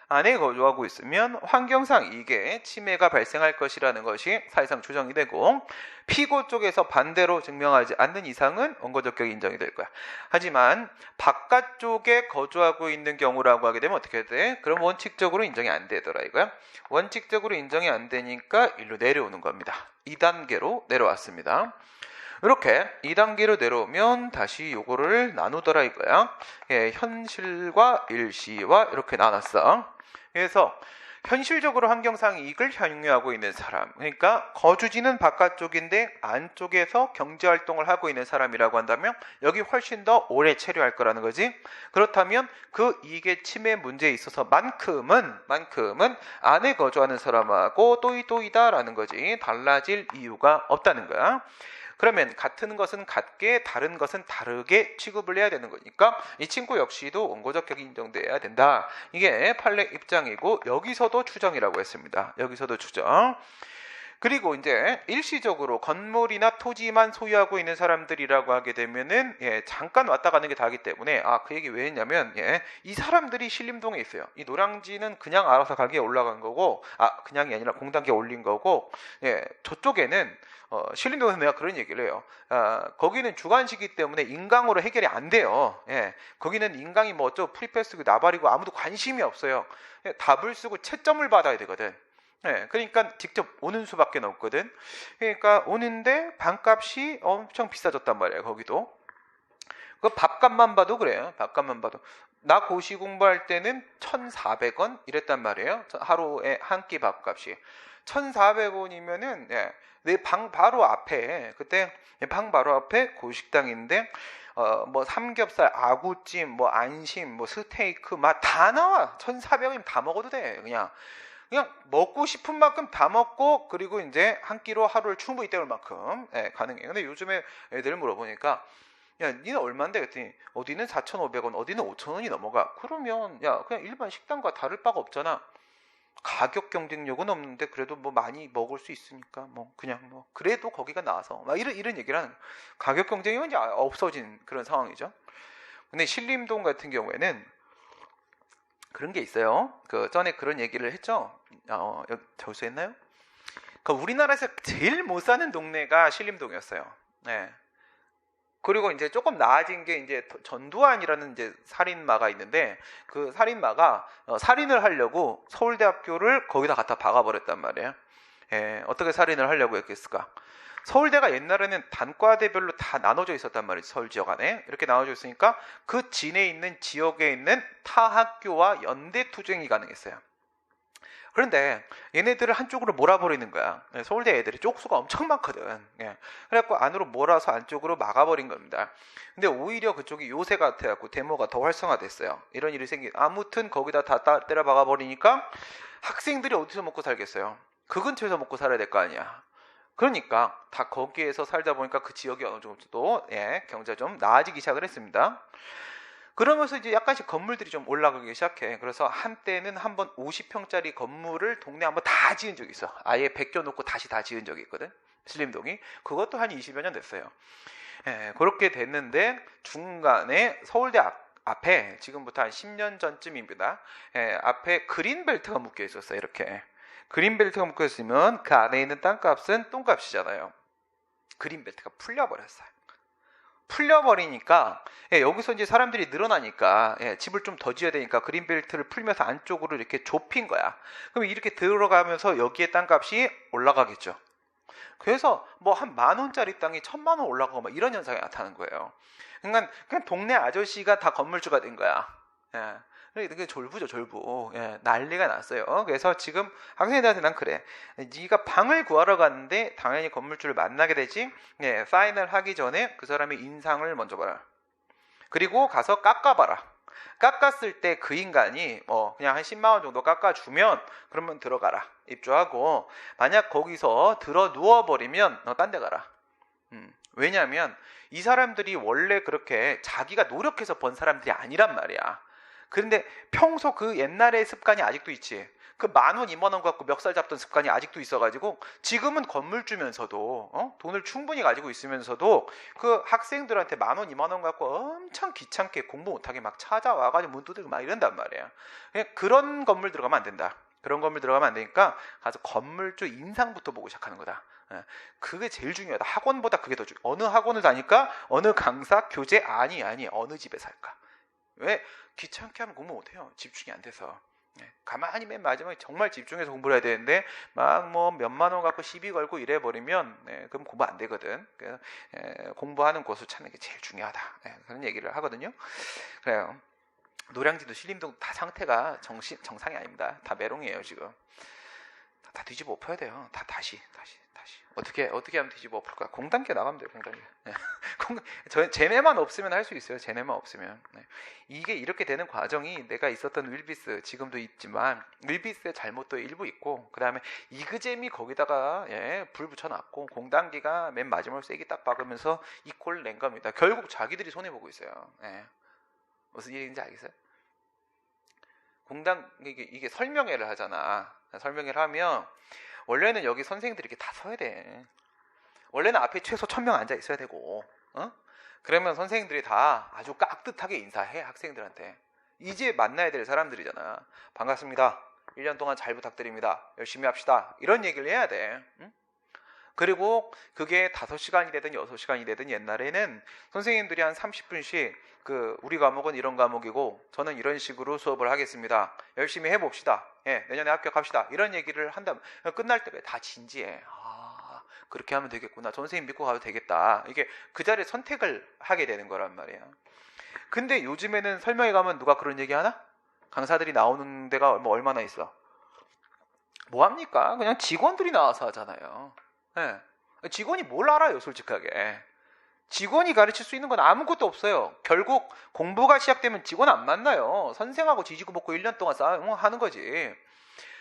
안에 거주하고 있으면 환경상 이게 침해가 발생할 것이라는 것이 사실상 추정이 되고 피고 쪽에서 반대로 증명하지 않는 이상은 원고적격이 인정이 될 거야. 하지만 바깥쪽에 거주하고 있는 경우라고 하게 되면 어떻게 돼? 그럼 원칙적으로 인정이 안 되더라 이거야. 원칙적으로 인정이 안 되니까 일로 내려오는 겁니다. 2단계로 내려왔습니다. 이렇게 2단계로 내려오면 다시 요거를 나누더라 이거야. 현실과 일시와 이렇게 나눴어. 그래서 현실적으로 환경상 이익을 향유하고 있는 사람, 그러니까 거주지는 바깥쪽인데 안쪽에서 경제활동을 하고 있는 사람이라고 한다면 여기 훨씬 더 오래 체류할 거라는 거지. 그렇다면 그 이익의 침해 문제에 있어서 만큼은 안에 거주하는 사람하고 또이또이다라는 거지. 달라질 이유가 없다는 거야. 그러면 같은 것은 같게 다른 것은 다르게 취급을 해야 되는 거니까 이 친구 역시도 원고적 격이 인정돼야 된다. 이게 판례 입장이고 여기서도 추정이라고 했습니다. 여기서도 추정. 그리고 이제 일시적으로 건물이나 토지만 소유하고 있는 사람들이라고 하게 되면은 잠깐 왔다 가는 게 다르기 때문에 그 얘기 왜 했냐면 이 사람들이 신림동에 있어요. 이 노량진은 그냥 알아서 가게에 올라간 거고 그냥이 아니라 공단계에 올린 거고 저쪽에는 신림동에서 내가 그런 얘기를 해요. 거기는 주관시기 때문에 인강으로 해결이 안 돼요. 거기는 인강이 뭐 어쩌고 프리패스고 나발이고 아무도 관심이 없어요. 답을 쓰고 채점을 받아야 되거든. 그러니까 직접 오는 수밖에 없거든. 그러니까 오는데 방값이 엄청 비싸졌단 말이에요. 거기도. 그 밥값만 봐도 그래요. 밥값만 봐도. 나 고시 공부할 때는 1,400원 이랬단 말이에요. 하루에 한 끼 밥값이. 1,400원이면은 내 방 바로 앞에 그때 방 바로 앞에 고식당인데 뭐 삼겹살, 아구찜, 뭐 안심, 뭐 스테이크 막 다 나와. 1,400원이면 다 먹어도 돼. 그냥 먹고 싶은 만큼 다 먹고 그리고 이제 한 끼로 하루를 충분히 때울 만큼 가능해요. 근데 요즘에 애들 물어보니까 야, 니는 얼마인데? 그랬더니 어디는 4,500원, 어디는 5,000원이 넘어가. 그러면 야, 그냥 일반 식당과 다를 바가 없잖아. 가격 경쟁력은 없는데 그래도 뭐 많이 먹을 수 있으니까 뭐 그냥 뭐 그래도 거기가 나와서 막 이런 얘기를 하는 거예요. 가격 경쟁력은 이제 없어진 그런 상황이죠. 근데 신림동 같은 경우에는 그런 게 있어요. 그 전에 그런 얘기를 했죠. 저기서 했나요? 그 우리나라에서 제일 못 사는 동네가 신림동이었어요. 그리고 이제 조금 나아진 게 이제 전두환이라는 이제 살인마가 있는데 그 살인마가 살인을 하려고 서울대학교를 거기다 갖다 박아버렸단 말이에요. 어떻게 살인을 하려고 했겠을까? 서울대가 옛날에는 단과대별로 다 나눠져 있었단 말이에요. 서울 지역 안에 이렇게 나눠져 있으니까 그 진에 있는 지역에 있는 타 학교와 연대 투쟁이 가능했어요. 그런데 얘네들을 한쪽으로 몰아버리는 거야. 서울대 애들이 쪽수가 엄청 많거든. 그래갖고 안으로 몰아서 안쪽으로 막아버린 겁니다. 근데 오히려 그쪽이 요새 같아갖고 데모가 더 활성화됐어요. 이런 일이 아무튼 거기다 다 때려 박아버리니까 학생들이 어디서 먹고 살겠어요? 그 근처에서 먹고 살아야 될 거 아니야. 그러니까 다 거기에서 살다 보니까 그 지역이 어느 정도 경제가 좀 나아지기 시작을 했습니다. 그러면서 이제 약간씩 건물들이 좀 올라가기 시작해. 그래서 한때는 한번 50평짜리 건물을 동네 한번 다 지은 적이 있어. 아예 베껴놓고 다시 다 지은 적이 있거든. 신림동이. 그것도 한 20여 년 됐어요. 그렇게 됐는데 중간에 서울대 앞에 지금부터 한 10년 전쯤입니다. 앞에 그린벨트가 묶여 있었어요. 이렇게. 그린벨트가 묶여 있으면 그 안에 있는 땅값은 똥값이잖아요. 그린벨트가 풀려버렸어요. 풀려버리니까 여기서 이제 사람들이 늘어나니까 집을 좀 더 지어야 되니까 그린벨트를 풀면서 안쪽으로 이렇게 좁힌 거야. 그럼 이렇게 들어가면서 여기에 땅값이 올라가겠죠. 그래서 뭐 한 10,000원짜리 땅이 1,000만 원 올라가고 막 이런 현상이 나타나는 거예요. 그러니까 그냥 동네 아저씨가 다 건물주가 된 거야. 그게 졸부죠, 졸부. 난리가 났어요. 그래서 지금 학생들한테 난 그래. 네가 방을 구하러 갔는데 당연히 건물주를 만나게 되지. 사인을 하기 전에 그 사람의 인상을 먼저 봐라. 그리고 가서 깎아봐라. 깎았을 때 그 인간이 그냥 한 10만 원 정도 깎아주면 그러면 들어가라. 입주하고 만약 거기서 들어 누워버리면 너 딴 데 가라. 왜냐하면 이 사람들이 원래 그렇게 자기가 노력해서 번 사람들이 아니란 말이야. 그런데 평소 그 옛날의 습관이 아직도 있지. 그 10,000원, 20,000원 갖고 멱살 잡던 습관이 아직도 있어가지고 지금은 건물 주면서도 돈을 충분히 가지고 있으면서도 그 학생들한테 10,000원, 20,000원 갖고 엄청 귀찮게 공부 못하게 막 찾아와가지고 문 두들고 막 이런단 말이야. 그런 건물 들어가면 안 된다. 그런 건물 들어가면 안 되니까 가서 건물주 인상부터 보고 시작하는 거다. 그게 제일 중요하다. 학원보다 그게 더 중요해. 어느 학원을 다니까 어느 강사, 교재 아니 어느 집에 살까. 왜? 귀찮게 하면 공부 못해요. 집중이 안 돼서. 가만히 맨 마지막에 정말 집중해서 공부를 해야 되는데 막 뭐 몇만 원 갖고 시비 걸고 이래버리면 그럼 공부 안 되거든. 그래서 공부하는 곳을 찾는 게 제일 중요하다. 그런 얘기를 하거든요. 그래요. 노량진도 신림동 다 상태가 정상이 아닙니다. 다 메롱이에요 지금. 다 뒤집어 엎어야 돼요. 다시. 어떻게 하면 뒤집어 엎을까? 공단계 나가면 돼요. 공단계. 네. 쟤네만 없으면 할 수 있어요. 쟤네만 없으면. 네. 이게 이렇게 되는 과정이 내가 있었던 윌비스 지금도 있지만 윌비스의 잘못도 일부 있고 그 다음에 이그잼이 거기다가 불 붙여놨고 공단계가 맨 마지막으로 세게 딱 박으면서 이 꼴 낸 겁니다. 결국 자기들이 손해보고 있어요. 무슨 얘기인지 알겠어요? 이게 설명회를 하잖아. 설명회를 하면 원래는 여기 선생님들이 이렇게 다 서야 돼. 원래는 앞에 최소 1000명 앉아 있어야 되고, 그러면 선생님들이 다 아주 깍듯하게 인사해 학생들한테. 이제 만나야 될 사람들이잖아. 반갑습니다. 1년 동안 잘 부탁드립니다. 열심히 합시다. 이런 얘기를 해야 돼. 그리고 그게 5시간이 되든 6시간이 되든 옛날에는 선생님들이 한 30분씩 우리 과목은 이런 과목이고 저는 이런 식으로 수업을 하겠습니다. 열심히 해봅시다. 내년에 합격합시다. 이런 얘기를 한다면 끝날 때 다 진지해. 그렇게 하면 되겠구나. 선생님 믿고 가도 되겠다. 이게 그 자리에 선택을 하게 되는 거란 말이야. 근데 요즘에는 설명회 가면 누가 그런 얘기 하나? 강사들이 나오는 데가 얼마나 있어? 뭐합니까? 그냥 직원들이 나와서 하잖아요. 직원이 뭘 알아요, 솔직하게. 직원이 가르칠 수 있는 건 아무것도 없어요. 결국 공부가 시작되면 직원 안 만나요. 선생하고 지지고 볶고 1년 동안 하는 거지.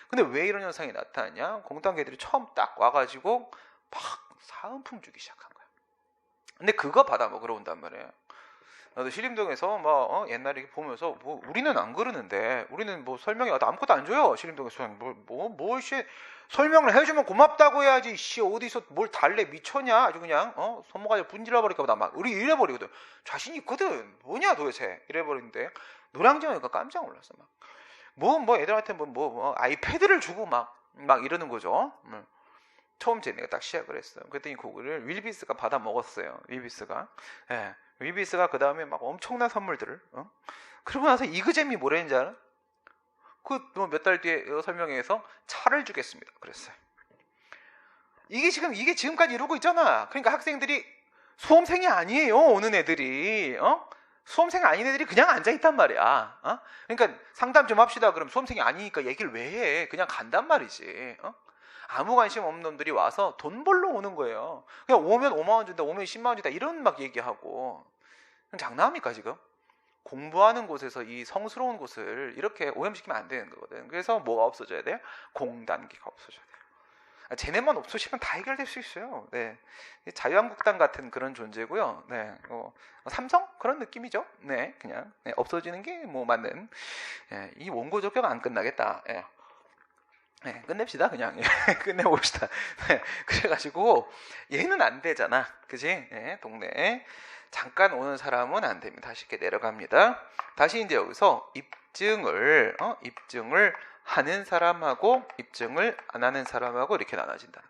근데 왜 이런 현상이 나타나냐? 공단계들이 처음 딱 와가지고 막 사은품 주기 시작한 거야. 근데 그거 받아 먹으러 온단 말이에요. 나도 신림동에서 옛날에 보면서 우리는 안 그러는데 우리는 설명이 와도 아무것도 안 줘요. 신림동에서 설명을 해주면 고맙다고 해야지. 어디서 뭘 달래 미쳤냐? 아주 그냥 손모가지 분질러 버릴까 보다 막 우리 이래버리거든. 자신 있거든. 뭐냐 도대체 이래버리는데 노량진 오니까 깜짝 놀랐어. 애들한테 아이패드를 주고 막 이러는 거죠. 처음 쟤네가 딱 시작을 했어요. 그랬더니 그거를 윌비스가 받아 먹었어요. 윌비스가 그 다음에 막 엄청난 선물들을 그러고 나서 이그잼이 뭐랬는지 알아? 몇 달 뒤에 설명회에서 차를 주겠습니다. 그랬어요. 이게 지금까지 이러고 있잖아. 그러니까 학생들이 수험생이 아니에요. 오는 애들이 수험생 아닌 애들이 그냥 앉아있단 말이야. 그러니까 상담 좀 합시다. 그럼 수험생이 아니니까 얘기를 왜 해? 그냥 간단 말이지. 아무 관심 없는 놈들이 와서 돈 벌러 오는 거예요. 그냥 오면 5만 원 준다, 오면 10만 원 준다 이런 막 얘기하고. 장난합니까 지금? 공부하는 곳에서 이 성스러운 곳을 이렇게 오염시키면 안 되는 거거든. 그래서 뭐가 없어져야 돼요? 공단계가 없어져야 돼요. 쟤네만 없어지면 다 해결될 수 있어요. 네, 자유한국당 같은 그런 존재고요. 네, 삼성 그런 느낌이죠. 네, 그냥 없어지는 게 맞는. 이 원고 적격 안 끝나겠다. 끝냅시다 그냥. 끝내봅시다. 그래가지고 얘는 안 되잖아, 그지? 동네에 잠깐 오는 사람은 안 됩니다. 다시 이렇게 내려갑니다. 다시 이제 여기서 입증을 하는 사람하고 입증을 안 하는 사람하고 이렇게 나눠진다.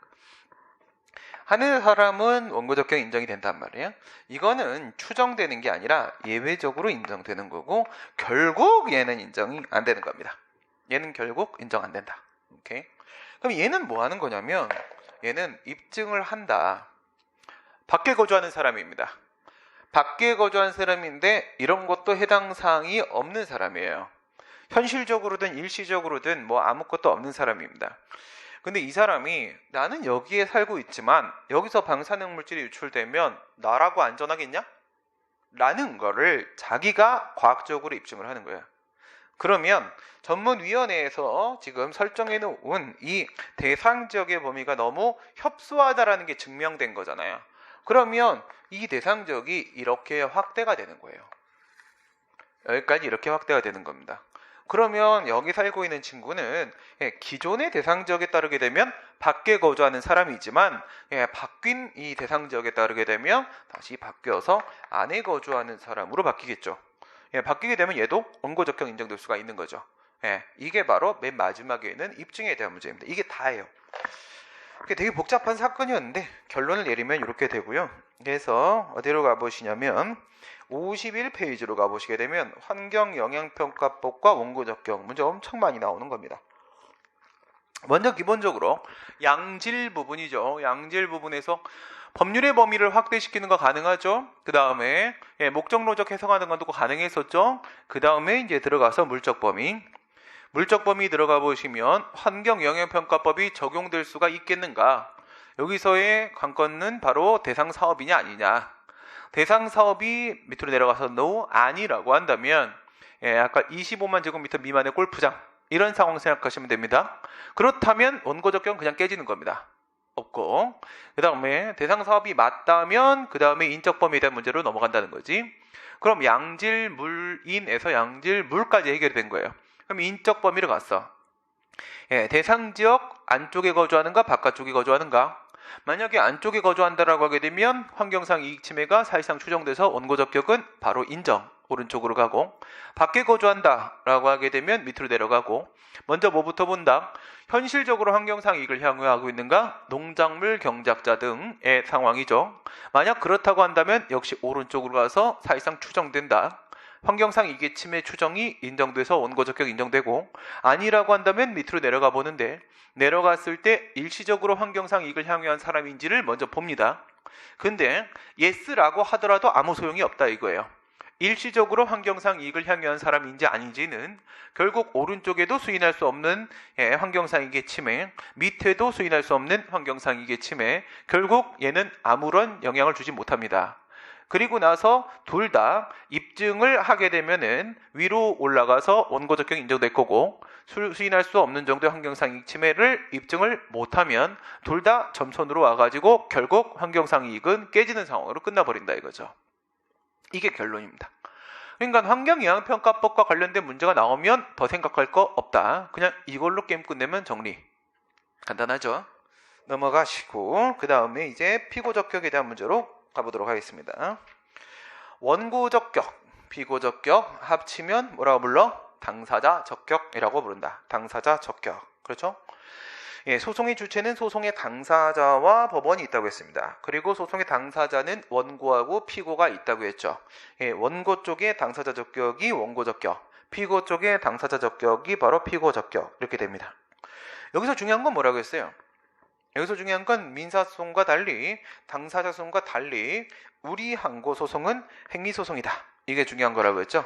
하는 사람은 원고 적격 인정이 된단 말이에요. 이거는 추정되는 게 아니라 예외적으로 인정되는 거고 결국 얘는 인정이 안 되는 겁니다. 얘는 결국 인정 안 된다. 오케이? 그럼 얘는 뭐 하는 거냐면 얘는 입증을 한다. 밖에 거주하는 사람입니다. 밖에 거주한 사람인데 이런 것도 해당 사항이 없는 사람이에요. 현실적으로든 일시적으로든 아무것도 없는 사람입니다. 근데 이 사람이 나는 여기에 살고 있지만 여기서 방사능 물질이 유출되면 나라고 안전하겠냐? 라는 거를 자기가 과학적으로 입증을 하는 거예요. 그러면 전문위원회에서 지금 설정해 놓은 이 대상 지역의 범위가 너무 협소하다라는 게 증명된 거잖아요. 그러면 이 대상 지역이 이렇게 확대가 되는 거예요. 여기까지 이렇게 확대가 되는 겁니다. 그러면 여기 살고 있는 친구는 기존의 대상 지역에 따르게 되면 밖에 거주하는 사람이지만 바뀐 이 대상 지역에 따르게 되면 다시 바뀌어서 안에 거주하는 사람으로 바뀌겠죠. 바뀌게 되면 얘도 원고 적격 인정될 수가 있는 거죠. 이게 바로 맨 마지막에 있는 입증에 대한 문제입니다. 이게 다예요. 되게 복잡한 사건이었는데 결론을 내리면 이렇게 되고요. 그래서 어디로 가보시냐면 51페이지로 가보시게 되면 환경영향평가법과 원고 적격 문제 엄청 많이 나오는 겁니다. 먼저 기본적으로 양질 부분이죠. 양질 부분에서 법률의 범위를 확대시키는 거 가능하죠. 그 다음에 목적론적 해석하는 것도 가능했었죠. 그 다음에 이제 들어가서 물적 범위. 물적 범위 들어가 보시면 환경영향평가법이 적용될 수가 있겠는가? 여기서의 관건은 바로 대상 사업이냐 아니냐. 대상 사업이 밑으로 내려가서 no, 아니라고 한다면 아까 25만 제곱미터 미만의 골프장 이런 상황 생각하시면 됩니다. 그렇다면 원고 적격 그냥 깨지는 겁니다. 없고 그 다음에 대상 사업이 맞다면 그 다음에 인적 범위에 대한 문제로 넘어간다는 거지. 그럼 양질 물인에서 양질 물까지 해결이 된 거예요. 그럼 인적 범위를 갔어. 대상 지역 안쪽에 거주하는가 바깥쪽에 거주하는가. 만약에 안쪽에 거주한다라고 하게 되면 환경상 이익 침해가 사실상 추정돼서 원고 적격은 바로 인정, 오른쪽으로 가고, 밖에 거주한다라고 하게 되면 밑으로 내려가고, 먼저 뭐부터 본다? 현실적으로 환경상 이익을 향유하고 있는가? 농작물 경작자 등의 상황이죠. 만약 그렇다고 한다면 역시 오른쪽으로 가서 사실상 추정된다. 환경상 이익의 침해 추정이 인정돼서 원고 적격 인정되고, 아니라고 한다면 밑으로 내려가 보는데, 내려갔을 때 일시적으로 환경상 이익을 향유한 사람인지를 먼저 봅니다. 근데 yes라고 하더라도 아무 소용이 없다 이거예요. 일시적으로 환경상 이익을 향유한 사람인지 아닌지는 결국 오른쪽에도 수인할 수 없는 환경상 이익의 침해, 밑에도 수인할 수 없는 환경상 이익의 침해, 결국 얘는 아무런 영향을 주지 못합니다. 그리고 나서 둘 다 입증을 하게 되면은 위로 올라가서 원고 적격 인정될 거고, 수인할 수 없는 정도의 환경상 이익 침해를 입증을 못하면 둘 다 점선으로 와가지고 결국 환경상 이익은 깨지는 상황으로 끝나버린다 이거죠. 이게 결론입니다. 그러니까 환경영향평가법과 관련된 문제가 나오면 더 생각할 거 없다. 그냥 이걸로 게임 끝내면 정리. 간단하죠? 넘어가시고 그 다음에 이제 피고적격에 대한 문제로 가보도록 하겠습니다. 원고적격, 피고적격 합치면 뭐라고 불러? 당사자 적격이라고 부른다. 당사자 적격. 그렇죠? 소송의 주체는 소송의 당사자와 법원이 있다고 했습니다. 그리고 소송의 당사자는 원고하고 피고가 있다고 했죠. 원고 쪽의 당사자 적격이 원고 적격, 피고 쪽의 당사자 적격이 바로 피고 적격 이렇게 됩니다. 여기서 중요한 건 뭐라고 했어요? 여기서 중요한 건 민사소송과 달리 당사자 소송과 달리 우리 항고 소송은 행위소송이다. 이게 중요한 거라고 했죠.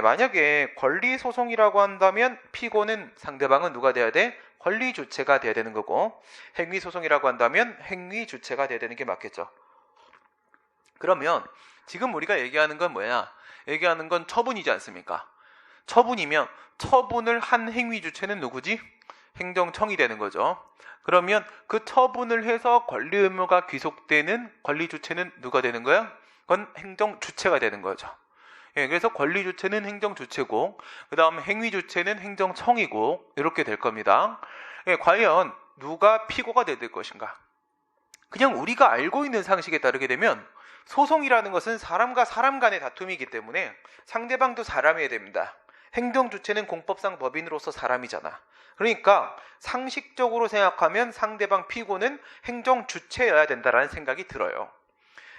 만약에 권리소송이라고 한다면 피고는 상대방은 누가 돼야 돼? 권리주체가 돼야 되는 거고, 행위소송이라고 한다면 행위주체가 돼야 되는 게 맞겠죠. 그러면 지금 우리가 얘기하는 건 뭐야? 얘기하는 건 처분이지 않습니까? 처분이면 처분을 한 행위주체는 누구지? 행정청이 되는 거죠. 그러면 그 처분을 해서 권리 의무가 귀속되는 권리주체는 누가 되는 거야? 그건 행정주체가 되는 거죠. 그래서 권리주체는 행정주체고 그 다음 행위주체는 행정청이고 이렇게 될 겁니다. 과연 누가 피고가 될 것인가? 그냥 우리가 알고 있는 상식에 따르게 되면 소송이라는 것은 사람과 사람 간의 다툼이기 때문에 상대방도 사람이어야 됩니다. 행정주체는 공법상 법인으로서 사람이잖아. 그러니까 상식적으로 생각하면 상대방 피고는 행정주체여야 된다라는 생각이 들어요.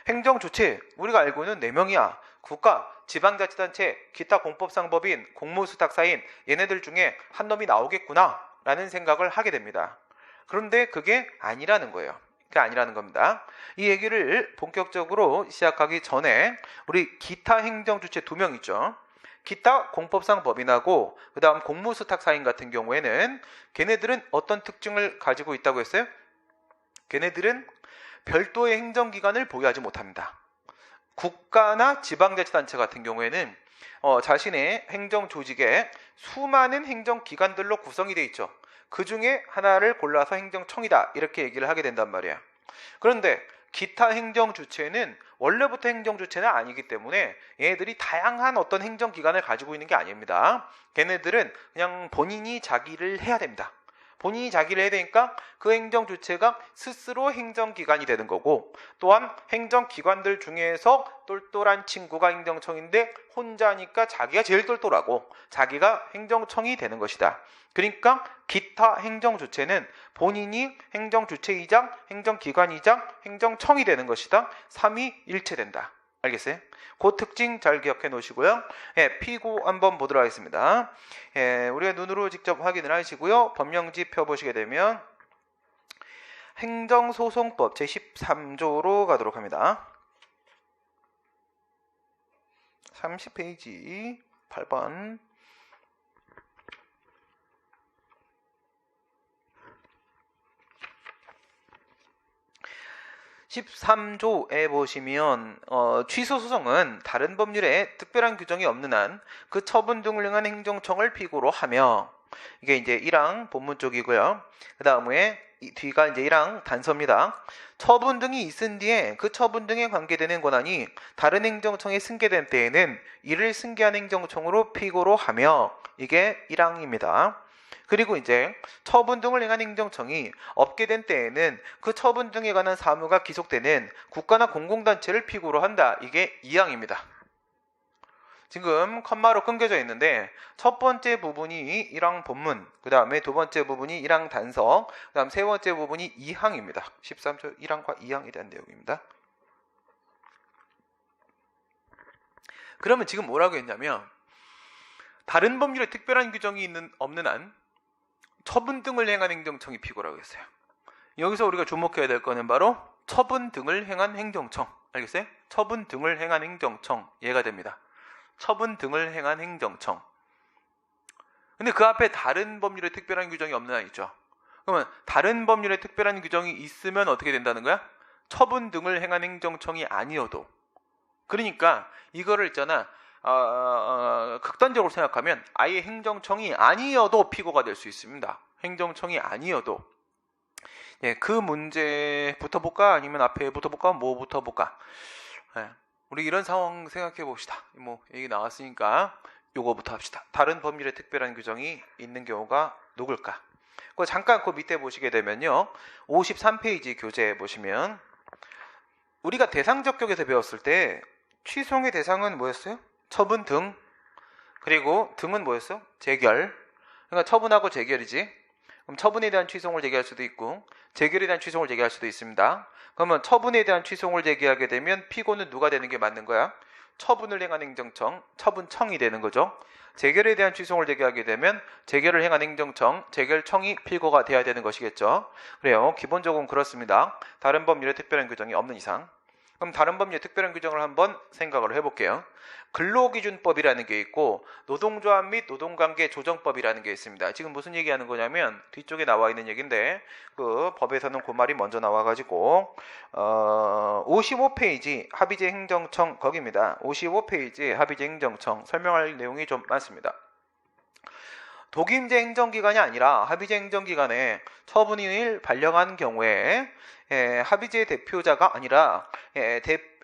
행정주체, 우리가 알고 있는 4명이야. 국가, 지방자치단체, 기타 공법상 법인, 공무수탁사인 얘네들 중에 한 놈이 나오겠구나 라는 생각을 하게 됩니다. 그런데 그게 아니라는 거예요. 그게 아니라는 겁니다. 이 얘기를 본격적으로 시작하기 전에 우리 기타 행정주체 2명 있죠. 기타 공법상 법인하고 그 다음 공무수탁사인 같은 경우에는 걔네들은 어떤 특징을 가지고 있다고 했어요? 걔네들은 별도의 행정기관을 보유하지 못합니다. 국가나 지방자치단체 같은 경우에는 자신의 행정조직에 수많은 행정기관들로 구성이 되어 있죠. 그 중에 하나를 골라서 행정청이다 이렇게 얘기를 하게 된단 말이야. 그런데 기타 행정주체는 원래부터 행정주체는 아니기 때문에 얘네들이 다양한 어떤 행정기관을 가지고 있는 게 아닙니다. 걔네들은 그냥 본인이 자기를 해야 됩니다. 본인이 자기를 해야 되니까 그 행정주체가 스스로 행정기관이 되는 거고, 또한 행정기관들 중에서 똘똘한 친구가 행정청인데 혼자니까 자기가 제일 똘똘하고 자기가 행정청이 되는 것이다. 그러니까 기타 행정주체는 본인이 행정주체이자 행정기관이자 행정청이 되는 것이다. 3이 일체된다. 알겠어요? 그 특징 잘 기억해 놓으시고요. 피고 한번 보도록 하겠습니다. 우리가 눈으로 직접 확인을 하시고요. 법령지 펴보시게 되면 행정소송법 제13조로 가도록 합니다. 30페이지 8번. (13조에) 보시면 취소소송은 다른 법률에 특별한 규정이 없는 한 그 처분 등을 행한 행정청을 피고로 하며, 이게 이제 1항 본문 쪽이고요. 그 다음에 뒤가 이제 1항 단서입니다. 처분 등이 있은 뒤에 그 처분 등에 관계되는 권한이 다른 행정청에 승계된 때에는 이를 승계한 행정청으로 피고로 하며, 이게 1항입니다. 그리고 이제 처분 등을 행한 행정청이 없게 된 때에는 그 처분 등에 관한 사무가 기속되는 국가나 공공단체를 피고로 한다. 이게 2항입니다. 지금 컴마로 끊겨져 있는데 첫 번째 부분이 1항 본문, 그 다음에 두 번째 부분이 1항 단서, 그 다음 세 번째 부분이 2항입니다. 13조 1항과 2항에 대한 내용입니다. 그러면 지금 뭐라고 했냐면, 다른 법률에 특별한 규정이 없는 한 처분 등을 행한 행정청이 피고라고 했어요. 여기서 우리가 주목해야 될 거는 바로 처분 등을 행한 행정청. 알겠어요? 처분 등을 행한 행정청. 얘가 됩니다. 처분 등을 행한 행정청. 근데 그 앞에 다른 법률에 특별한 규정이 없는 한 있죠. 그러면 다른 법률에 특별한 규정이 있으면 어떻게 된다는 거야? 처분 등을 행한 행정청이 아니어도. 그러니까 이거를 있잖아, 극단적으로 생각하면 아예 행정청이 아니어도 피고가 될 수 있습니다. 행정청이 아니어도. 예, 그 문제부터 볼까? 아니면 앞에부터 볼까? 뭐부터 볼까? 예, 우리 이런 상황 생각해 봅시다. 뭐 얘기 나왔으니까 요거부터 합시다. 다른 법률에 특별한 규정이 있는 경우가 누굴까? 잠깐 그 밑에 보시게 되면요, 53페이지 교재 보시면 우리가 대상적격에서 배웠을 때 취소의 대상은 뭐였어요? 처분 등. 그리고 등은 뭐였어? 재결. 그러니까 처분하고 재결이지. 그럼 처분에 대한 취소를 제기할 수도 있고 재결에 대한 취소를 제기할 수도 있습니다. 그러면 처분에 대한 취소를 제기하게 되면 피고는 누가 되는 게 맞는 거야? 처분을 행한 행정청, 처분청이 되는 거죠. 재결에 대한 취소를 제기하게 되면 재결을 행한 행정청, 재결청이 피고가 돼야 되는 것이겠죠. 그래요. 기본적으로 그렇습니다. 다른 법률에 특별한 규정이 없는 이상. 그럼 다른 법률의 특별한 규정을 한번 생각을 해볼게요. 근로기준법이라는 게 있고 노동조합 및 노동관계 조정법이라는 게 있습니다. 지금 무슨 얘기하는 거냐면 뒤쪽에 나와 있는 얘기인데 그 법에서는 그 말이 먼저 나와가지고 55페이지 합의제 행정청 거기입니다. 55페이지 합의제 행정청 설명할 내용이 좀 많습니다. 독임제 행정기관이 아니라 합의제 행정기관에 처분인을 발령한 경우에 합의제 대표자가 아니라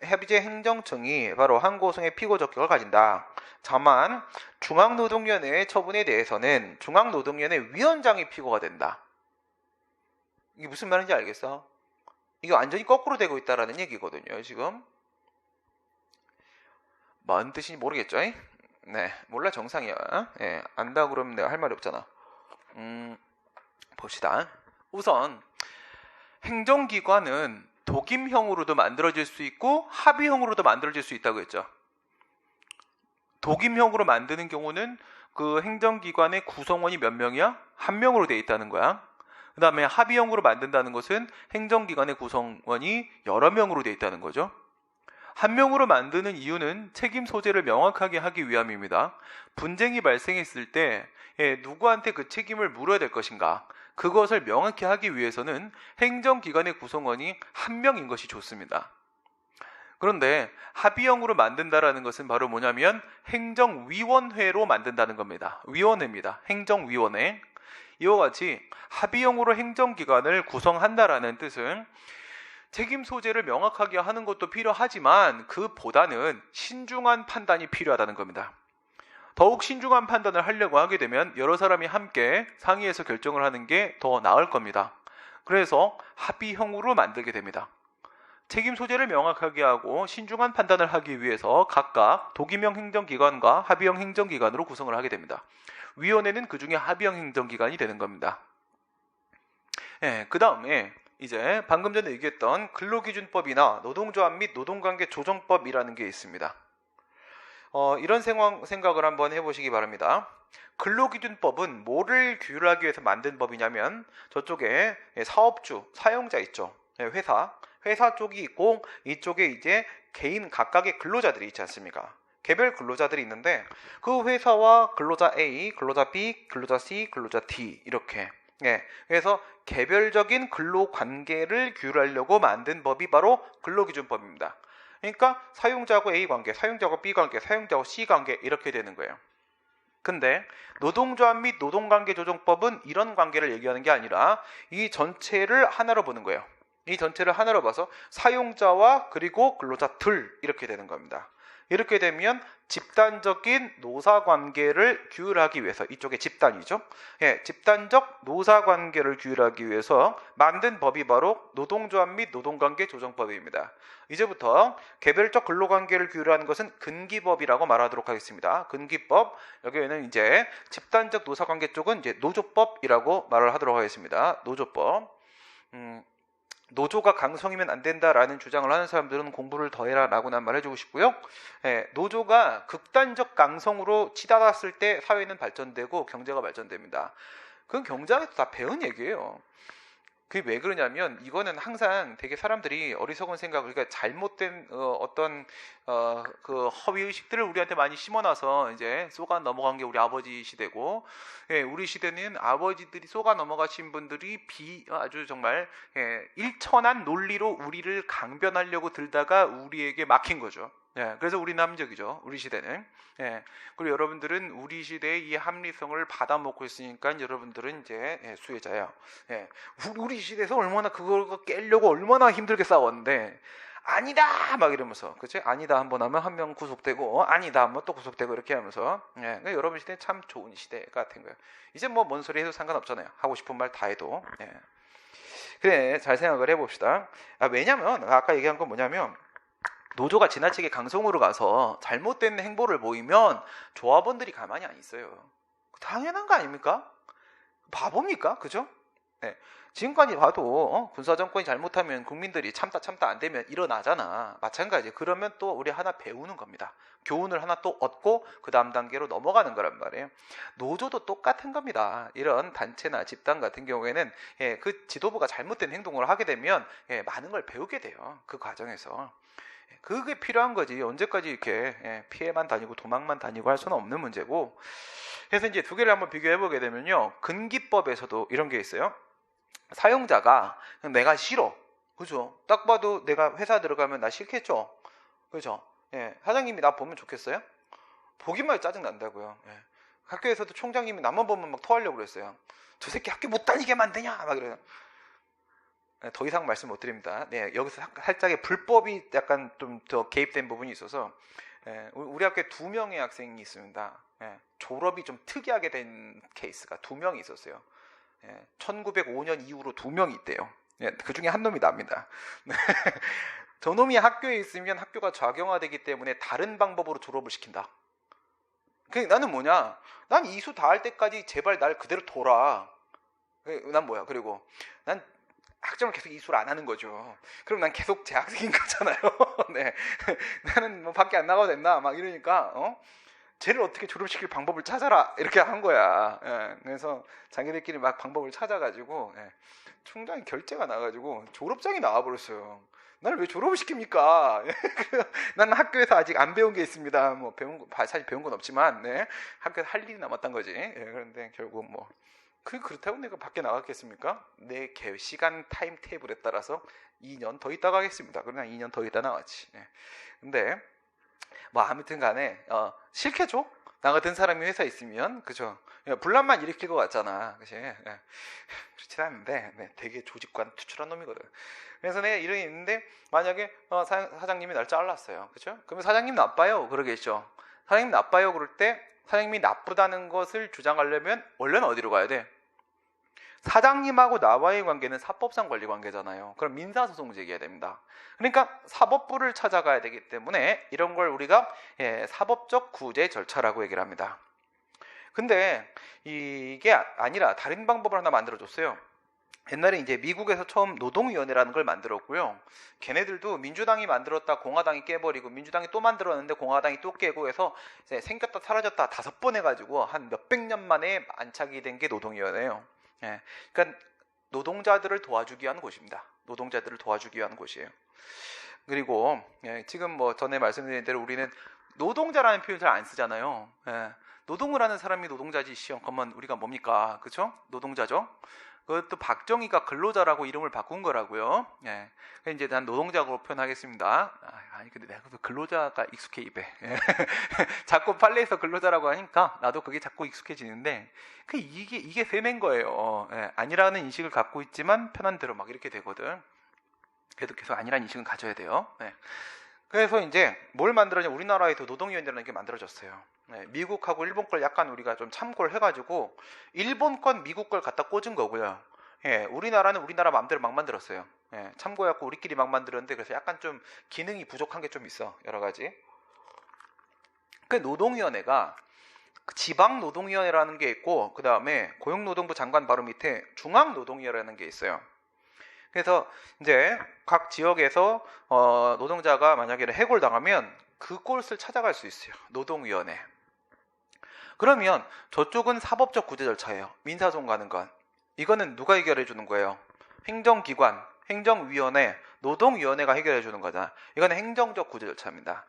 합의제 행정청이 바로 항고송의 피고 적격을 가진다. 다만 중앙노동위원회의 처분에 대해서는 중앙노동위원회 위원장이 피고가 된다. 이게 무슨 말인지 알겠어? 이게 완전히 거꾸로 되고 있다라는 얘기거든요. 지금 뭔 뜻인지 모르겠죠? 네, 몰라 정상이야. 예, 안다 그러면 내가 할 말이 없잖아. 봅시다. 우선 행정기관은 독임형으로도 만들어질 수 있고 합의형으로도 만들어질 수 있다고 했죠. 독임형으로 만드는 경우는 그 행정기관의 구성원이 몇 명이야? 한 명으로 되어 있다는 거야. 그 다음에 합의형으로 만든다는 것은 행정기관의 구성원이 여러 명으로 되어 있다는 거죠. 한 명으로 만드는 이유는 책임 소재를 명확하게 하기 위함입니다. 분쟁이 발생했을 때 누구한테 그 책임을 물어야 될 것인가, 그것을 명확히 하기 위해서는 행정기관의 구성원이 한 명인 것이 좋습니다. 그런데 합의형으로 만든다라는 것은 바로 뭐냐면 행정위원회로 만든다는 겁니다. 위원회입니다. 행정위원회. 이와 같이 합의형으로 행정기관을 구성한다라는 뜻은 책임 소재를 명확하게 하는 것도 필요하지만 그보다는 신중한 판단이 필요하다는 겁니다. 더욱 신중한 판단을 하려고 하게 되면 여러 사람이 함께 상의해서 결정을 하는 게 더 나을 겁니다. 그래서 합의형으로 만들게 됩니다. 책임 소재를 명확하게 하고 신중한 판단을 하기 위해서 각각 독임형 행정기관과 합의형 행정기관으로 구성을 하게 됩니다. 위원회는 그 중에 합의형 행정기관이 되는 겁니다. 그 다음에 이제 방금 전에 얘기했던 근로기준법이나 노동조합 및 노동관계 조정법이라는 게 있습니다. 이런 생각을 한번 해보시기 바랍니다. 근로기준법은 뭐를 규율하기 위해서 만든 법이냐면 저쪽에 사업주, 사용자 있죠. 회사 쪽이 있고 이쪽에 이제 개인 각각의 근로자들이 있지 않습니까? 개별 근로자들이 있는데 그 회사와 근로자 A, 근로자 B, 근로자 C, 근로자 D 이렇게 그래서 개별적인 근로 관계를 규율하려고 만든 법이 바로 근로기준법입니다. 그러니까 사용자하고 A 관계, 사용자하고 B 관계, 사용자하고 C 관계 이렇게 되는 거예요. 근데 노동조합 및 노동관계조정법은 이런 관계를 얘기하는 게 아니라 이 전체를 하나로 보는 거예요. 이 전체를 하나로 봐서 사용자와 그리고 근로자들 이렇게 되는 겁니다. 이렇게 되면 집단적인 노사관계를 규율하기 위해서 이쪽에 집단이죠. 집단적 노사관계를 규율하기 위해서 만든 법이 바로 노동조합 및 노동관계조정법입니다. 이제부터 개별적 근로관계를 규율하는 것은 근기법이라고 말하도록 하겠습니다. 근기법, 여기에는 이제 집단적 노사관계 쪽은 이제 노조법이라고 말을 하도록 하겠습니다. 노조법. 노조가 강성이면 안 된다라는 주장을 하는 사람들은 공부를 더 해라 라고 난 말해주고 싶고요. 노조가 극단적 강성으로 치닫았을 때 사회는 발전되고 경제가 발전됩니다. 그건 경제학에서 다 배운 얘기예요. 그게 왜 그러냐면 이거는 항상 되게 사람들이 어리석은 생각, 그러니까 잘못된 그 허위 의식들을 우리한테 많이 심어놔서 이제 쏘가 넘어간 게 우리 아버지 시대고, 우리 시대는 아버지들이 쏘가 넘어가신 분들이 아주 정말 일천한 논리로 우리를 강변하려고 들다가 우리에게 막힌 거죠. 그래서 우리는 합리적이죠. 우리 시대는. 그리고 여러분들은 우리 시대의 이 합리성을 받아먹고 있으니까 여러분들은 이제 수혜자예요. 우리 시대에서 얼마나 그걸 깨려고 얼마나 힘들게 싸웠는데 아니다 막 이러면서, 그치? 아니다 한번 하면 한 명 구속되고 아니다 한번 또 구속되고 이렇게 하면서 여러분 시대 참 좋은 시대 같은 거예요. 이제 뭐 뭔 소리 해도 상관없잖아요. 하고 싶은 말 다 해도. 그래, 잘 생각을 해봅시다. 왜냐면 아까 얘기한 건 뭐냐면 노조가 지나치게 강성으로 가서 잘못된 행보를 보이면 조합원들이 가만히 안 있어요. 당연한 거 아닙니까? 바보입니까? 그죠? 지금까지 봐도 군사정권이 잘못하면 국민들이 참다 안 되면 일어나잖아. 마찬가지. 그러면 또 우리 하나 배우는 겁니다. 교훈을 하나 또 얻고 그 다음 단계로 넘어가는 거란 말이에요. 노조도 똑같은 겁니다. 이런 단체나 집단 같은 경우에는 그 지도부가 잘못된 행동을 하게 되면 많은 걸 배우게 돼요. 그 과정에서. 그게 필요한 거지. 언제까지 이렇게 피해만 다니고 도망만 다니고 할 수는 없는 문제고. 그래서 이제 두 개를 한번 비교해 보게 되면요, 근기법에서도 이런 게 있어요. 사용자가 내가 싫어, 그죠? 딱 봐도 내가 회사 들어가면 나 싫겠죠, 그죠? 사장님이 나 보면 좋겠어요? 보기만 해도 짜증 난다고요. 학교에서도 총장님이 나만 보면 막 토하려고 그랬어요. 저 새끼 학교 못 다니게 만드냐 막 이래요. 더 이상 말씀 못 드립니다. 여기서 살짝의 불법이 약간 좀 더 개입된 부분이 있어서, 우리 학교에 2명의 학생이 있습니다. 졸업이 좀 특이하게 된 케이스가 2명이 있었어요. 1905년 이후로 2명이 있대요. 그 중에 한 놈이 납니다. 저 놈이 학교에 있으면 학교가 좌경화되기 때문에 다른 방법으로 졸업을 시킨다. 나는 뭐냐? 난 이수 다 할 때까지 제발 날 그대로 둬라. 난 뭐야? 그리고 난 학점을 계속 이수를 안 하는 거죠. 그럼 난 계속 재학생인 거잖아요. 나는 뭐 밖에 안 나가도 된다 막 이러니까 쟤를 어떻게 졸업시킬 방법을 찾아라 이렇게 한 거야. 그래서 자기들끼리 막 방법을 찾아가지고 총장이 결재가 나가지고 졸업장이 나와버렸어요. 나를 왜 졸업을 시킵니까? 나는 학교에서 아직 안 배운 게 있습니다. 뭐 사실 배운 건 없지만 학교에서 할 일이 남았단 거지. 그런데 결국 뭐 그렇다고 내가 밖에 나갔겠습니까? 내 시간 타임 테이블에 따라서 2년 더 있다 가겠습니다. 그러나 2년 더 있다 나왔지. 근데 뭐 아무튼 간에 싫겠죠? 나 같은 사람이 회사에 있으면, 그죠? 분란만 일으킬 것 같잖아, 그치? 그렇진 않은데 되게 조직관 투출한 놈이거든. 그래서 내가 이런 게 있는데 만약에 사장님이 날 잘랐어요, 그죠? 그러면 사장님 나빠요 그러겠죠. 사장님 나빠요 그럴 때 사장님이 나쁘다는 것을 주장하려면 원래는 어디로 가야 돼? 사장님하고 나와의 관계는 사법상 권리 관계잖아요. 그럼 민사소송 제기해야 됩니다. 그러니까 사법부를 찾아가야 되기 때문에 이런 걸 우리가 사법적 구제 절차라고 얘기를 합니다. 근데 이게 아니라 다른 방법을 하나 만들어줬어요. 옛날에 이제 미국에서 처음 노동위원회라는 걸 만들었고요. 걔네들도 민주당이 만들었다 공화당이 깨버리고 민주당이 또 만들었는데 공화당이 또 깨고 해서 이제 생겼다 사라졌다 5번 해가지고 한 몇백 년 만에 안착이 된 게 노동위원회예요. 예, 그러니까 노동자들을 도와주기 위한 곳입니다. 노동자들을 도와주기 위한 곳이에요. 그리고 지금 뭐 전에 말씀드린 대로 우리는 노동자라는 표현 잘 안 쓰잖아요. 노동을 하는 사람이 노동자지 시험. 그러면 우리가 뭡니까? 그렇죠? 노동자죠. 그것도 박정희가 근로자라고 이름을 바꾼 거라고요. 이제 난 노동자로 표현하겠습니다. 아니 근데 내가 근로자가 익숙해 입에. 자꾸 판례에서 근로자라고 하니까 나도 그게 자꾸 익숙해지는데 이게 세뇌인 거예요. 아니라는 인식을 갖고 있지만 편한 대로 막 이렇게 되거든. 그래도 계속 아니라는 인식은 가져야 돼요. 그래서 이제 뭘 만들었냐, 우리나라에도 노동위원회라는 게 만들어졌어요. 미국하고 일본 걸 약간 우리가 좀 참고를 해가지고 일본 건 미국 걸 갖다 꽂은 거고요. 우리나라는 우리나라 마음대로 막 만들었어요. 참고해갖고 우리끼리 막 만들었는데 그래서 약간 좀 기능이 부족한 게 좀 있어, 여러 가지. 그 노동위원회가 지방노동위원회라는 게 있고 그 다음에 고용노동부 장관 바로 밑에 중앙노동위원회라는 게 있어요. 그래서 이제 각 지역에서 노동자가 만약에 해고를 당하면 그 곳을 찾아갈 수 있어요. 노동위원회. 그러면 저쪽은 사법적 구제 절차예요. 민사소송 가는 건. 이거는 누가 해결해 주는 거예요? 행정기관, 행정위원회, 노동위원회가 해결해 주는 거잖아. 이거는 행정적 구제 절차입니다.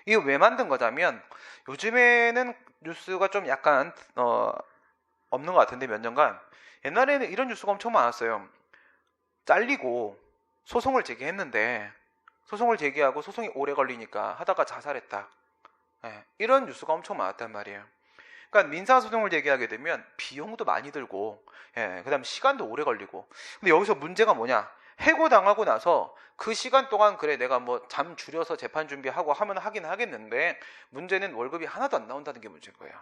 이거 왜 만든 거냐면 요즘에는 뉴스가 좀 약간 없는 것 같은데 몇 년간 옛날에는 이런 뉴스가 엄청 많았어요. 잘리고 소송을 제기했는데 소송을 제기하고 소송이 오래 걸리니까 하다가 자살했다. 이런 뉴스가 엄청 많았단 말이에요. 그러니까 민사소송을 제기하게 되면 비용도 많이 들고 그 다음 시간도 오래 걸리고. 근데 여기서 문제가 뭐냐, 해고당하고 나서 그 시간 동안 그래 내가 뭐 잠 줄여서 재판 준비하고 하면 하긴 하겠는데 문제는 월급이 하나도 안 나온다는 게 문제인 거예요.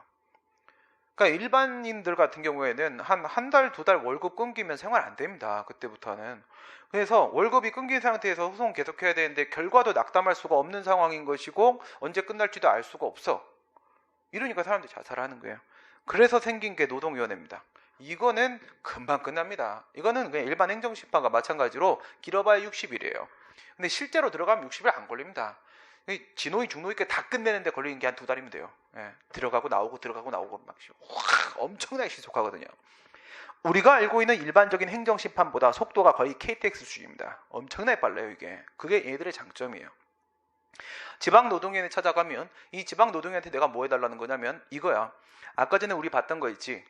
그러니까 일반인들 같은 경우에는 한 달, 2달 월급 끊기면 생활 안 됩니다. 그때부터는. 그래서 월급이 끊긴 상태에서 소송 계속해야 되는데 결과도 낙담할 수가 없는 상황인 것이고 언제 끝날지도 알 수가 없어. 이러니까 사람들이 자살하는 거예요. 그래서 생긴 게 노동위원회입니다. 이거는 금방 끝납니다. 이거는 그냥 일반 행정심판과 마찬가지로 길어봐야 60일이에요. 근데 실제로 들어가면 60일 안 걸립니다. 진호이 중노이까지 다 끝내는데 걸리는 게 한 2달이면 돼요. 들어가고 나오고 들어가고 나오고 막 엄청나게 신속하거든요. 우리가 알고 있는 일반적인 행정심판보다 속도가 거의 KTX 수준입니다. 엄청나게 빨라요 이게. 그게 얘들의 장점이에요. 지방노동위원회 찾아가면 이 지방노동위한테 내가 뭐 해달라는 거냐면 이거야. 아까 전에 우리 봤던 거 있지.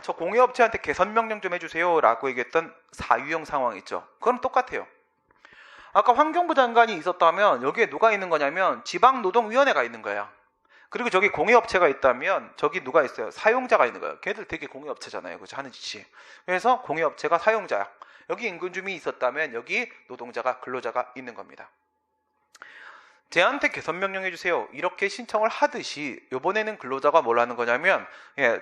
저 공유업체한테 개선명령 좀 해주세요 라고 얘기했던 사유형 상황 있죠. 그럼 똑같아요. 아까 환경부 장관이 있었다면 여기에 누가 있는 거냐면 지방노동위원회가 있는 거야. 그리고 저기 공유업체가 있다면 저기 누가 있어요? 사용자가 있는 거예요. 걔들 되게 공유업체잖아요. 그죠? 하는 짓이. 그래서 공유업체가 사용자야. 여기 인근주민이 있었다면 여기 노동자가, 근로자가 있는 겁니다. 쟤한테 개선명령 해주세요. 이렇게 신청을 하듯이 이번에는 근로자가 뭘 하는 거냐면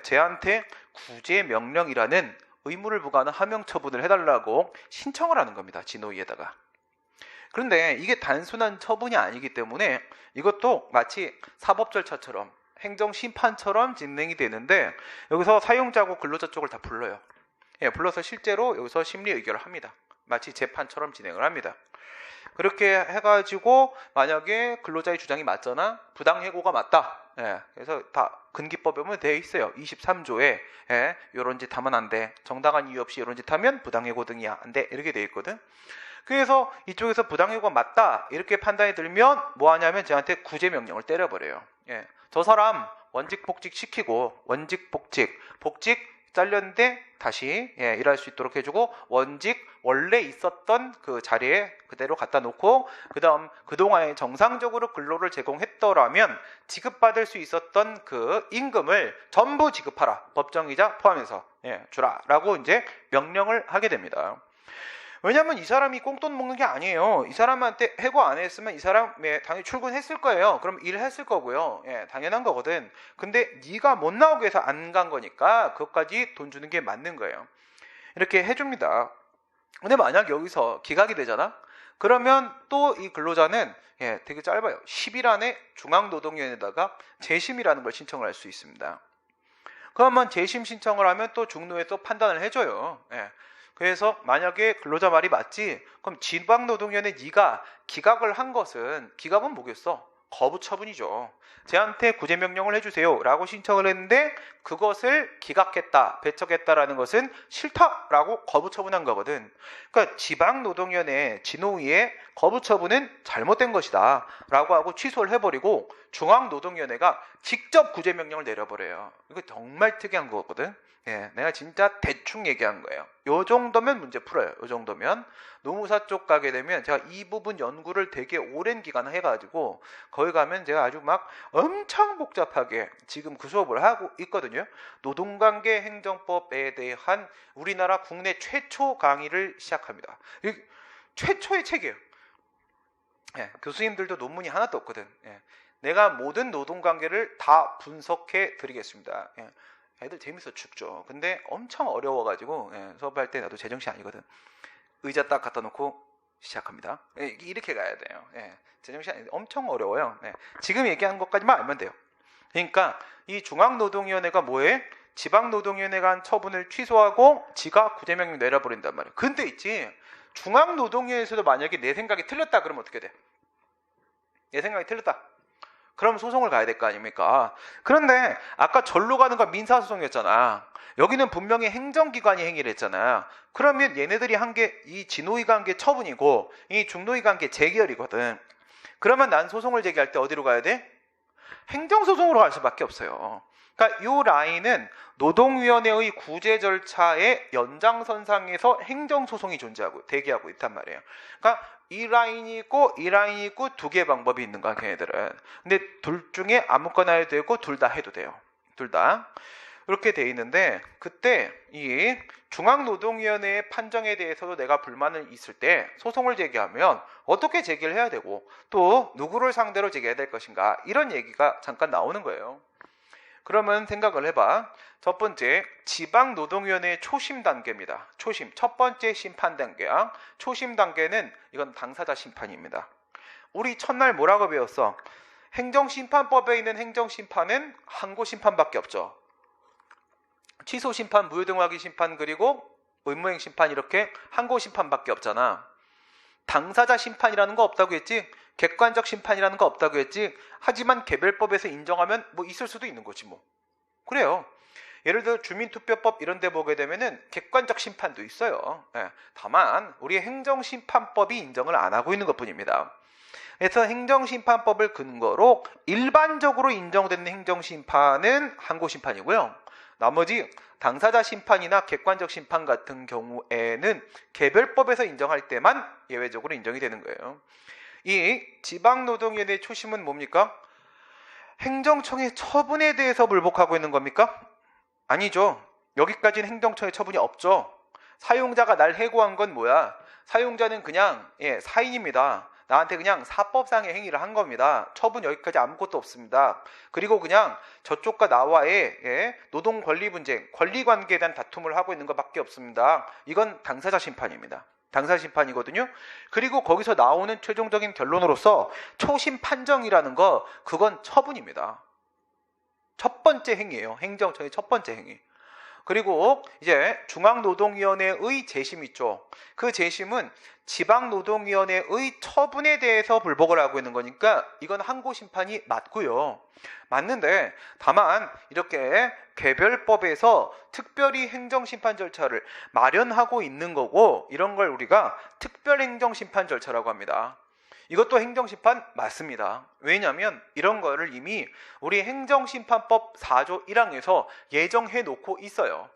쟤한테 구제명령이라는 의무를 부과하는 하명처분을 해달라고 신청을 하는 겁니다. 진호위에다가. 그런데 이게 단순한 처분이 아니기 때문에 이것도 마치 사법 절차처럼 행정심판처럼 진행이 되는데 여기서 사용자고 근로자 쪽을 다 불러요. 불러서 실제로 여기서 심리 의결을 합니다. 마치 재판처럼 진행을 합니다. 그렇게 해가지고 만약에 근로자의 주장이 맞잖아, 부당해고가 맞다. 그래서 다 근기법에 보면 되어 있어요. 23조에 이런 짓 하면 안 돼. 정당한 이유 없이 이런 짓 하면 부당해고 등이야. 안 돼. 이렇게 되어 있거든. 그래서 이쪽에서 부당해고가 맞다 이렇게 판단이 들면 뭐 하냐면 쟤한테 구제명령을 때려버려요. 저 사람 원직복직 시키고 원직 복직 잘렸는데 다시 일할 수 있도록 해주고 원래 있었던 그 자리에 그대로 갖다 놓고 그 다음 그동안에 정상적으로 근로를 제공했더라면 지급받을 수 있었던 그 임금을 전부 지급하라. 법정이자 포함해서 주라 라고 이제 명령을 하게 됩니다. 왜냐면 이 사람이 꽁돈 먹는 게 아니에요. 이 사람한테 해고 안 했으면 이 사람 당연히 출근했을 거예요. 그럼 일했을 거고요. 당연한 거거든. 근데 네가 못 나오게 해서 안 간 거니까 그것까지 돈 주는 게 맞는 거예요. 이렇게 해줍니다. 근데 만약 여기서 기각이 되잖아? 그러면 또 이 근로자는 되게 짧아요. 10일 안에 중앙노동위원회에다가 재심이라는 걸 신청을 할 수 있습니다. 그러면 재심 신청을 하면 또 중노에서 판단을 해줘요. 그래서 만약에 근로자 말이 맞지? 그럼 지방노동위원회 네가 기각은 뭐겠어? 거부 처분이죠. 쟤한테 구제명령을 해주세요 라고 신청을 했는데 그것을 기각했다, 배척했다라는 것은 싫다라고 거부 처분한 거거든. 그러니까 지방노동위원회 진노위의 거부 처분은 잘못된 것이다 라고 하고 취소를 해버리고 중앙노동위원회가 직접 구제명령을 내려버려요. 이거 정말 특이한 거거든. 예, 내가 진짜 대충 얘기한 거예요. 요 정도면 문제 풀어요. 요 정도면. 노무사 쪽 가게 되면 제가 이 부분 연구를 되게 오랜 기간 해가지고 거기 가면 제가 아주 막 엄청 복잡하게 지금 그 수업을 하고 있거든요. 노동관계 행정법에 대한 우리나라 국내 최초 강의를 시작합니다. 최초의 책이에요. 예, 교수님들도 논문이 하나도 없거든. 예, 내가 모든 노동관계를 다 분석해 드리겠습니다. 예. 애들 재밌어 죽죠. 근데 엄청 어려워가지고 수업할 때 나도 제정신 아니거든. 의자 딱 갖다 놓고 시작합니다. 이렇게 가야 돼요. 제정신 아니 엄청 어려워요. 지금 얘기한 것까지만 알면 돼요. 그러니까 이 중앙노동위원회가 뭐해? 지방노동위원회가 한 처분을 취소하고 지가 구제명령 내려버린단 말이에요. 근데 있지 중앙노동위원회에서도 만약에 내 생각이 틀렸다 그러면 어떻게 돼? 내 생각이 틀렸다. 그럼 소송을 가야 될 거 아닙니까? 그런데 아까 절로 가는 건 민사소송이었잖아. 여기는 분명히 행정기관이 행위를 했잖아. 그러면 얘네들이 한 게 이 진노위가 한 게 처분이고 이 중노위가 한 게 재결이거든. 그러면 난 소송을 제기할 때 어디로 가야 돼? 행정소송으로 갈 수밖에 없어요. 그러니까 이 라인은 노동위원회의 구제 절차의 연장선상에서 행정소송이 대기하고 있단 말이에요. 그러니까 이 라인이 있고 이 라인이 있고 두 개의 방법이 있는 거야 걔네들은. 근데 둘 중에 아무거나 해도 되고 둘 다 해도 돼요. 둘 다. 이렇게 돼 있는데 그때 이 중앙노동위원회의 판정에 대해서도 내가 불만을 있을 때 소송을 제기하면 어떻게 제기를 해야 되고 또 누구를 상대로 제기해야 될 것인가 이런 얘기가 잠깐 나오는 거예요. 그러면 생각을 해봐. 첫 번째, 지방노동위원회의 초심 단계입니다. 초심, 첫 번째 심판 단계야. 초심 단계는 이건 당사자 심판입니다. 우리 첫날 뭐라고 배웠어? 행정심판법에 있는 행정심판은 항고심판밖에 없죠. 취소심판, 무효등하기 심판, 그리고 의무행 심판 이렇게 항고심판밖에 없잖아. 당사자 심판이라는 거 없다고 했지? 객관적 심판이라는 거 없다고 했지? 하지만 개별법에서 인정하면 뭐 있을 수도 있는 거지 뭐. 그래요. 예를 들어 주민투표법 이런 데 보게 되면은 객관적 심판도 있어요. 다만 우리 행정심판법이 인정을 안 하고 있는 것뿐입니다. 그래서 행정심판법을 근거로 일반적으로 인정되는 행정심판은 항고심판이고요. 나머지 당사자 심판이나 객관적 심판 같은 경우에는 개별법에서 인정할 때만 예외적으로 인정이 되는 거예요. 이 지방노동위원회의 초심은 뭡니까? 행정청의 처분에 대해서 불복하고 있는 겁니까? 아니죠. 여기까지는 행정청의 처분이 없죠. 사용자가 날 해고한 건 뭐야? 사용자는 그냥 사인입니다. 나한테 그냥 사법상의 행위를 한 겁니다. 처분 여기까지 아무것도 없습니다. 그리고 그냥 저쪽과 나와의 노동 권리 분쟁, 권리 관계에 대한 다툼을 하고 있는 것밖에 없습니다. 이건 당사자 심판입니다. 당사자 심판이거든요. 그리고 거기서 나오는 최종적인 결론으로서 초심 판정이라는 거 그건 처분입니다. 첫 번째 행위예요. 행정청의 첫 번째 행위. 그리고 이제 중앙노동위원회의 재심 있죠. 그 재심은 지방노동위원회의 처분에 대해서 불복을 하고 있는 거니까 이건 항고심판이 맞고요. 맞는데 다만 이렇게 개별법에서 특별히 행정심판 절차를 마련하고 있는 거고 이런 걸 우리가 특별행정심판 절차라고 합니다. 이것도 행정심판 맞습니다. 왜냐하면 이런 거를 이미 우리 행정심판법 4조 1항에서 예정해 놓고 있어요.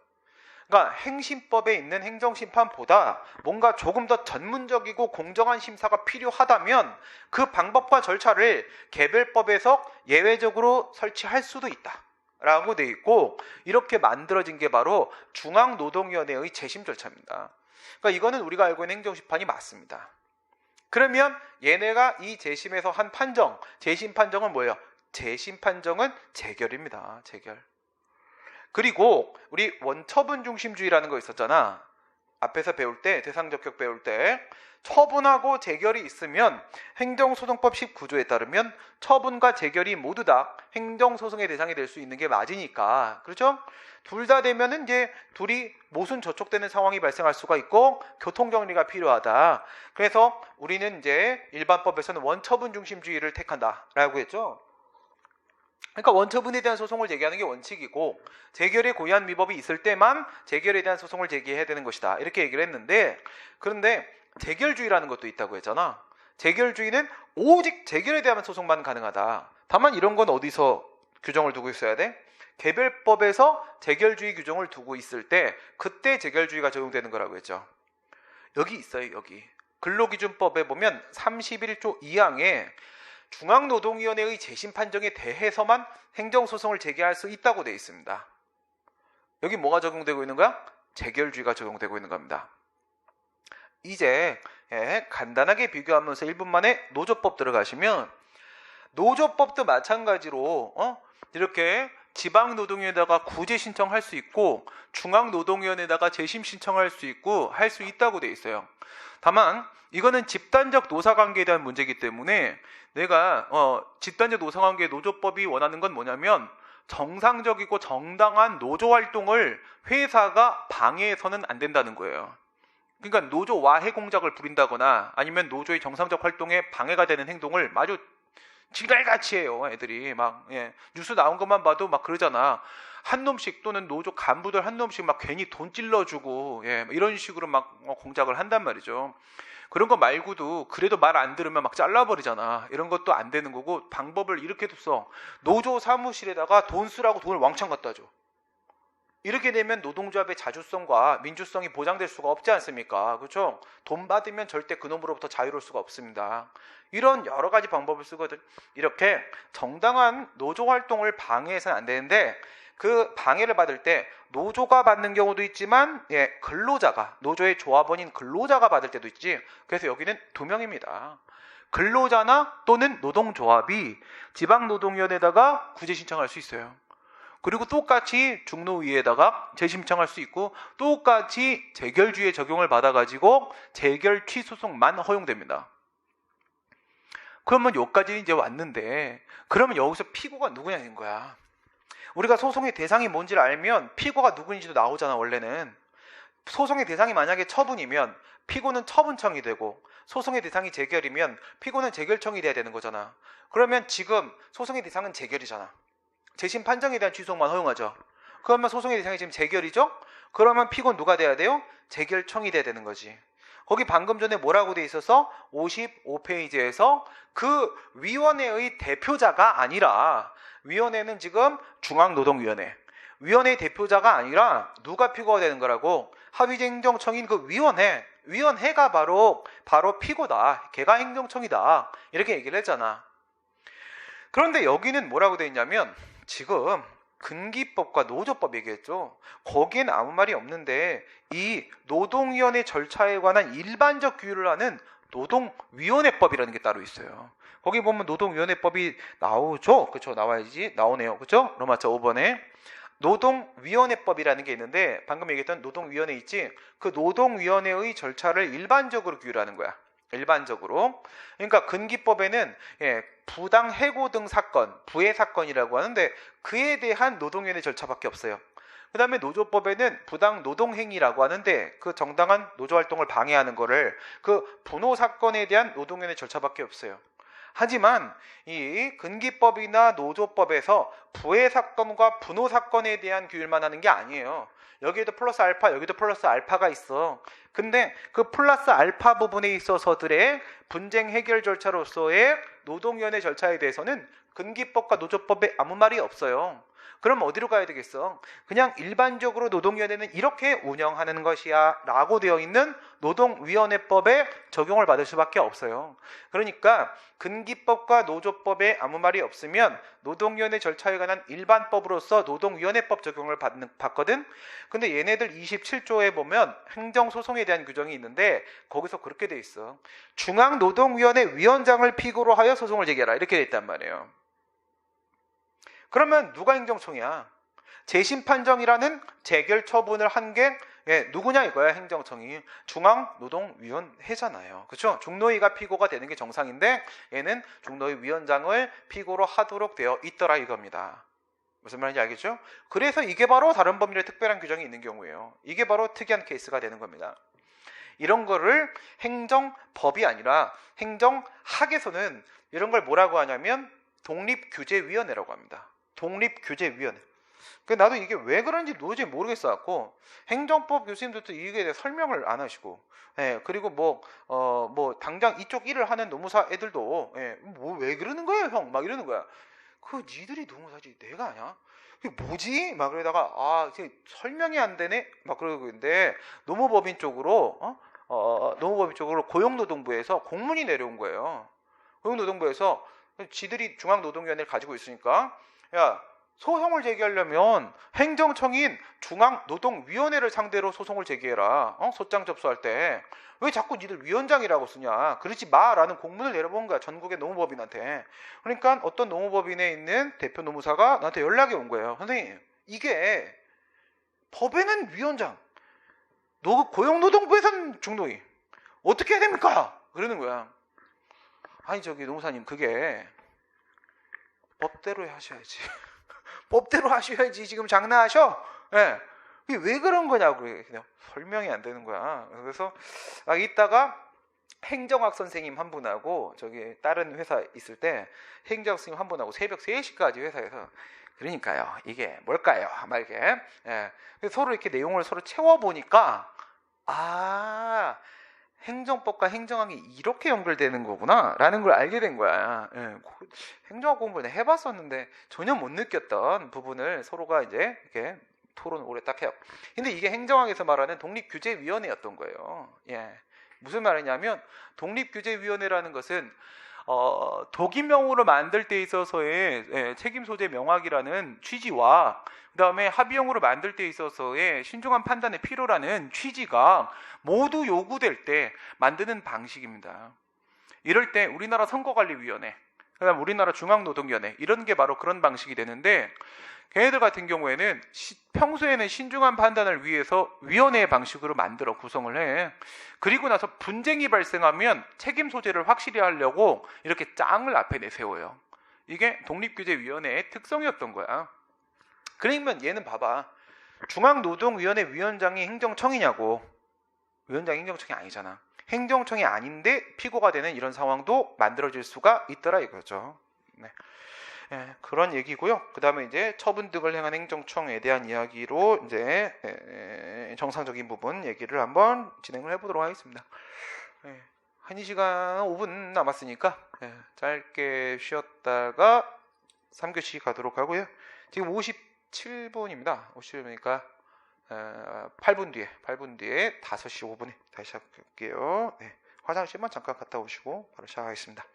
그러니까 행심법에 있는 행정심판보다 뭔가 조금 더 전문적이고 공정한 심사가 필요하다면 그 방법과 절차를 개별법에서 예외적으로 설치할 수도 있다 라고 돼 있고 이렇게 만들어진 게 바로 중앙노동위원회의 재심 절차입니다. 그러니까 이거는 우리가 알고 있는 행정심판이 맞습니다. 그러면 얘네가 이 재심에서 한 판정, 재심 판정은 뭐예요? 재심 판정은 재결입니다. 재결. 그리고 우리 원처분 중심주의라는 거 있었잖아. 앞에서 배울 때, 대상적격 배울 때 처분하고 재결이 있으면 행정소송법 19조에 따르면 처분과 재결이 모두 다 행정소송의 대상이 될 수 있는 게 맞으니까, 그렇죠? 둘 다 되면은 이제 둘이 모순 저촉되는 상황이 발생할 수가 있고 교통정리가 필요하다. 그래서 우리는 이제 일반법에서는 원처분 중심주의를 택한다라고 했죠. 그러니까 원처분에 대한 소송을 제기하는 게 원칙이고 재결에 고의한 위법이 있을 때만 재결에 대한 소송을 제기해야 되는 것이다. 이렇게 얘기를 했는데, 그런데 재결주의라는 것도 있다고 했잖아. 재결주의는 오직 재결에 대한 소송만 가능하다. 다만 이런 건 어디서 규정을 두고 있어야 돼? 개별법에서 재결주의 규정을 두고 있을 때 그때 재결주의가 적용되는 거라고 했죠. 여기 있어요. 여기 근로기준법에 보면 31조 2항에 중앙노동위원회의 재심 판정에 대해서만 행정소송을 제기할 수 있다고 되어 있습니다. 여기 뭐가 적용되고 있는 거야? 재결주의가 적용되고 있는 겁니다. 이제 간단하게 비교하면서 1분 만에 노조법 들어가시면, 노조법도 마찬가지로 이렇게 지방노동위에다가 구제 신청할 수 있고 중앙노동위원회에다가 재심 신청할 수 있고 할 수 있다고 돼 있어요. 다만 이거는 집단적 노사관계에 대한 문제이기 때문에 내가 집단적 노사관계 노조법이 원하는 건 뭐냐면 정상적이고 정당한 노조활동을 회사가 방해해서는 안 된다는 거예요. 그러니까 노조 와해 공작을 부린다거나 아니면 노조의 정상적 활동에 방해가 되는 행동을 마주 지랄같이 해요. 애들이 막 뉴스 나온 것만 봐도 막 그러잖아. 한 놈씩 또는 노조 간부들 한 놈씩 막 괜히 돈 찔러주고 이런 식으로 막 공작을 한단 말이죠. 그런 거 말고도 그래도 말 안 들으면 막 잘라버리잖아. 이런 것도 안 되는 거고 방법을 이렇게 뒀어. 노조 사무실에다가 돈 쓰라고 돈을 왕창 갖다 줘. 이렇게 되면 노동조합의 자주성과 민주성이 보장될 수가 없지 않습니까? 그렇죠? 돈 받으면 절대 그놈으로부터 자유로울 수가 없습니다. 이런 여러 가지 방법을 쓰거든. 이렇게 정당한 노조 활동을 방해해서는 안 되는데 그 방해를 받을 때 노조가 받는 경우도 있지만 근로자가, 노조의 조합원인 근로자가 받을 때도 있지. 그래서 여기는 두 명입니다. 근로자나 또는 노동조합이 지방노동위원회에다가 구제 신청할 수 있어요. 그리고 똑같이 중노위에다가 재심청할 수 있고 똑같이 재결주의 적용을 받아가지고 재결 취소송만 허용됩니다. 그러면 여기까지 이제 왔는데 그러면 여기서 피고가 누구냐는 거야. 우리가 소송의 대상이 뭔지를 알면 피고가 누구인지도 나오잖아. 원래는 소송의 대상이 만약에 처분이면 피고는 처분청이 되고 소송의 대상이 재결이면 피고는 재결청이 돼야 되는 거잖아. 그러면 지금 소송의 대상은 재결이잖아. 재심 판정에 대한 취소만 허용하죠. 그러면 소송의 대상이 지금 재결이죠? 그러면 피고는 누가 돼야 돼요? 재결청이 돼야 되는 거지. 거기 방금 전에 뭐라고 돼 있어서 55페이지에서 그 위원회의 대표자가 아니라, 위원회는 지금 중앙노동위원회, 위원회의 대표자가 아니라 누가 피고가 되는 거라고? 합의행정청인 그 위원회가 바로 피고다. 걔가 행정청이다. 이렇게 얘기를 했잖아. 그런데 여기는 뭐라고 돼 있냐면 지금 근기법과 노조법 얘기했죠. 거기엔 아무 말이 없는데 이 노동위원회 절차에 관한 일반적 규율을 하는 노동위원회법이라는 게 따로 있어요. 거기 보면 노동위원회법이 나오죠. 그렇죠? 나와야지. 나오네요. 그렇죠? 로마자 5번에 노동위원회법이라는 게 있는데 방금 얘기했던 노동위원회 있지? 그 노동위원회의 절차를 일반적으로 규율하는 거야. 일반적으로. 그러니까 근기법에는 부당 해고 등 사건, 부해 사건이라고 하는데 그에 대한 노동위원회 절차밖에 없어요. 그 다음에 노조법에는 부당 노동행위라고 하는데 그 정당한 노조활동을 방해하는 거를 그 분호 사건에 대한 노동위원회 절차밖에 없어요. 하지만 이 근기법이나 노조법에서 부해 사건과 분호 사건에 대한 규율만 하는 게 아니에요. 여기에도 플러스 알파, 여기도 플러스 알파가 있어. 근데 그 플러스 알파 부분에 있어서들의 분쟁 해결 절차로서의 노동위원회 절차에 대해서는 근기법과 노조법에 아무 말이 없어요. 그럼 어디로 가야 되겠어? 그냥 일반적으로 노동위원회는 이렇게 운영하는 것이야 라고 되어 있는 노동위원회법에 적용을 받을 수밖에 없어요. 그러니까 근기법과 노조법에 아무 말이 없으면 노동위원회 절차에 관한 일반법으로서 노동위원회법 적용을 받거든. 근데 얘네들 27조에 보면 행정소송에 대한 규정이 있는데 거기서 그렇게 돼 있어. 중앙노동위원회 위원장을 피고로 하여 소송을 제기하라 이렇게 돼 있단 말이에요. 그러면 누가 행정청이야? 재심 판정이라는 재결 처분을 한 게 예, 누구냐 이거야. 행정청이 중앙노동위원회잖아요. 그렇죠? 중노위가 피고가 되는 게 정상인데 얘는 중노위 위원장을 피고로 하도록 되어 있더라 이겁니다. 무슨 말인지 알겠죠? 그래서 이게 바로 다른 법률에 특별한 규정이 있는 경우예요. 이게 바로 특이한 케이스가 되는 겁니다. 이런 거를 행정법이 아니라 행정학에서는 이런 걸 뭐라고 하냐면 독립규제위원회라고 합니다. 독립규제위원회. 나도 이게 왜 그런지 도저히 모르겠어갖고 행정법 교수님들도 이게 대해 설명을 안 하시고, 예, 그리고 뭐 당장 이쪽 일을 하는 노무사 애들도, 예, 뭐 왜 그러는 거예요 형 막 이러는 거야. 니들이 노무사지 내가 아냐? 그게 뭐지? 막 그러다가 설명이 안 되네 막 그러고 있는데 노무법인 쪽으로 노무법인 쪽으로 고용노동부에서 공문이 내려온 거예요. 고용노동부에서 지들이 중앙노동위원회를 가지고 있으니까 야, 소송을 제기하려면 행정청인 중앙노동위원회를 상대로 소송을 제기해라. 소장 접수할 때. 왜 자꾸 니들 위원장이라고 쓰냐. 그러지 마라는 공문을 내려본 거야. 전국의 노무법인한테. 그러니까 어떤 노무법인에 있는 대표 노무사가 나한테 연락이 온 거예요. 선생님, 이게 법에는 위원장, 고용노동부에서는 중노위. 어떻게 해야 됩니까? 그러는 거야. 아니 저기 노무사님, 그게 법대로 하셔야지. 법대로 하셔야지. 지금 장난하셔? 예. 이게 왜 그런 거냐고. 그냥 설명이 안 되는 거야. 그래서 이따가 행정학 선생님 한 분하고 저기 다른 회사 있을 때 행정학 선생님 한 분하고 새벽 3시까지 회사에서 그러니까요. 이게 뭘까요? 막 이렇게. 예. 서로 이렇게 내용을 서로 채워보니까 행정법과 행정학이 이렇게 연결되는 거구나 라는 걸 알게 된 거야. 예, 행정학 공부를 해봤었는데 전혀 못 느꼈던 부분을 서로가 이제 이렇게 토론을 오래 딱 해요. 근데 이게 행정학에서 말하는 독립규제위원회였던 거예요. 예, 무슨 말이냐면 독립규제위원회라는 것은 독임명으로 만들 때 있어서의 책임 소재 명확이라는 취지와 그 다음에 합의형으로 만들 때 있어서의 신중한 판단의 필요라는 취지가 모두 요구될 때 만드는 방식입니다. 이럴 때 우리나라 선거관리위원회, 그 다음 우리나라 중앙노동위원회 이런 게 바로 그런 방식이 되는데 걔네들 같은 경우에는 평소에는 신중한 판단을 위해서 위원회의 방식으로 만들어 구성을 해. 그리고 나서 분쟁이 발생하면 책임 소재를 확실히 하려고 이렇게 짱을 앞에 내세워요. 이게 독립규제위원회의 특성이었던 거야. 그러면 얘는 봐봐. 중앙노동위원회 위원장이 행정청이냐고. 위원장이 행정청이 아니잖아. 행정청이 아닌데 피고가 되는 이런 상황도 만들어질 수가 있더라 이거죠. 네. 예, 그런 얘기고요. 그 다음에 이제 처분 등을 행한 행정청에 대한 이야기로 이제 정상적인 부분 얘기를 한번 진행을 해보도록 하겠습니다. 1시간 5분 남았으니까 짧게 쉬었다가 3교시 가도록 하고요. 지금 57분입니다. 57분이니까 8분 뒤에 5시 5분에 다시 시작할게요. 화장실만 잠깐 갔다 오시고 바로 시작하겠습니다.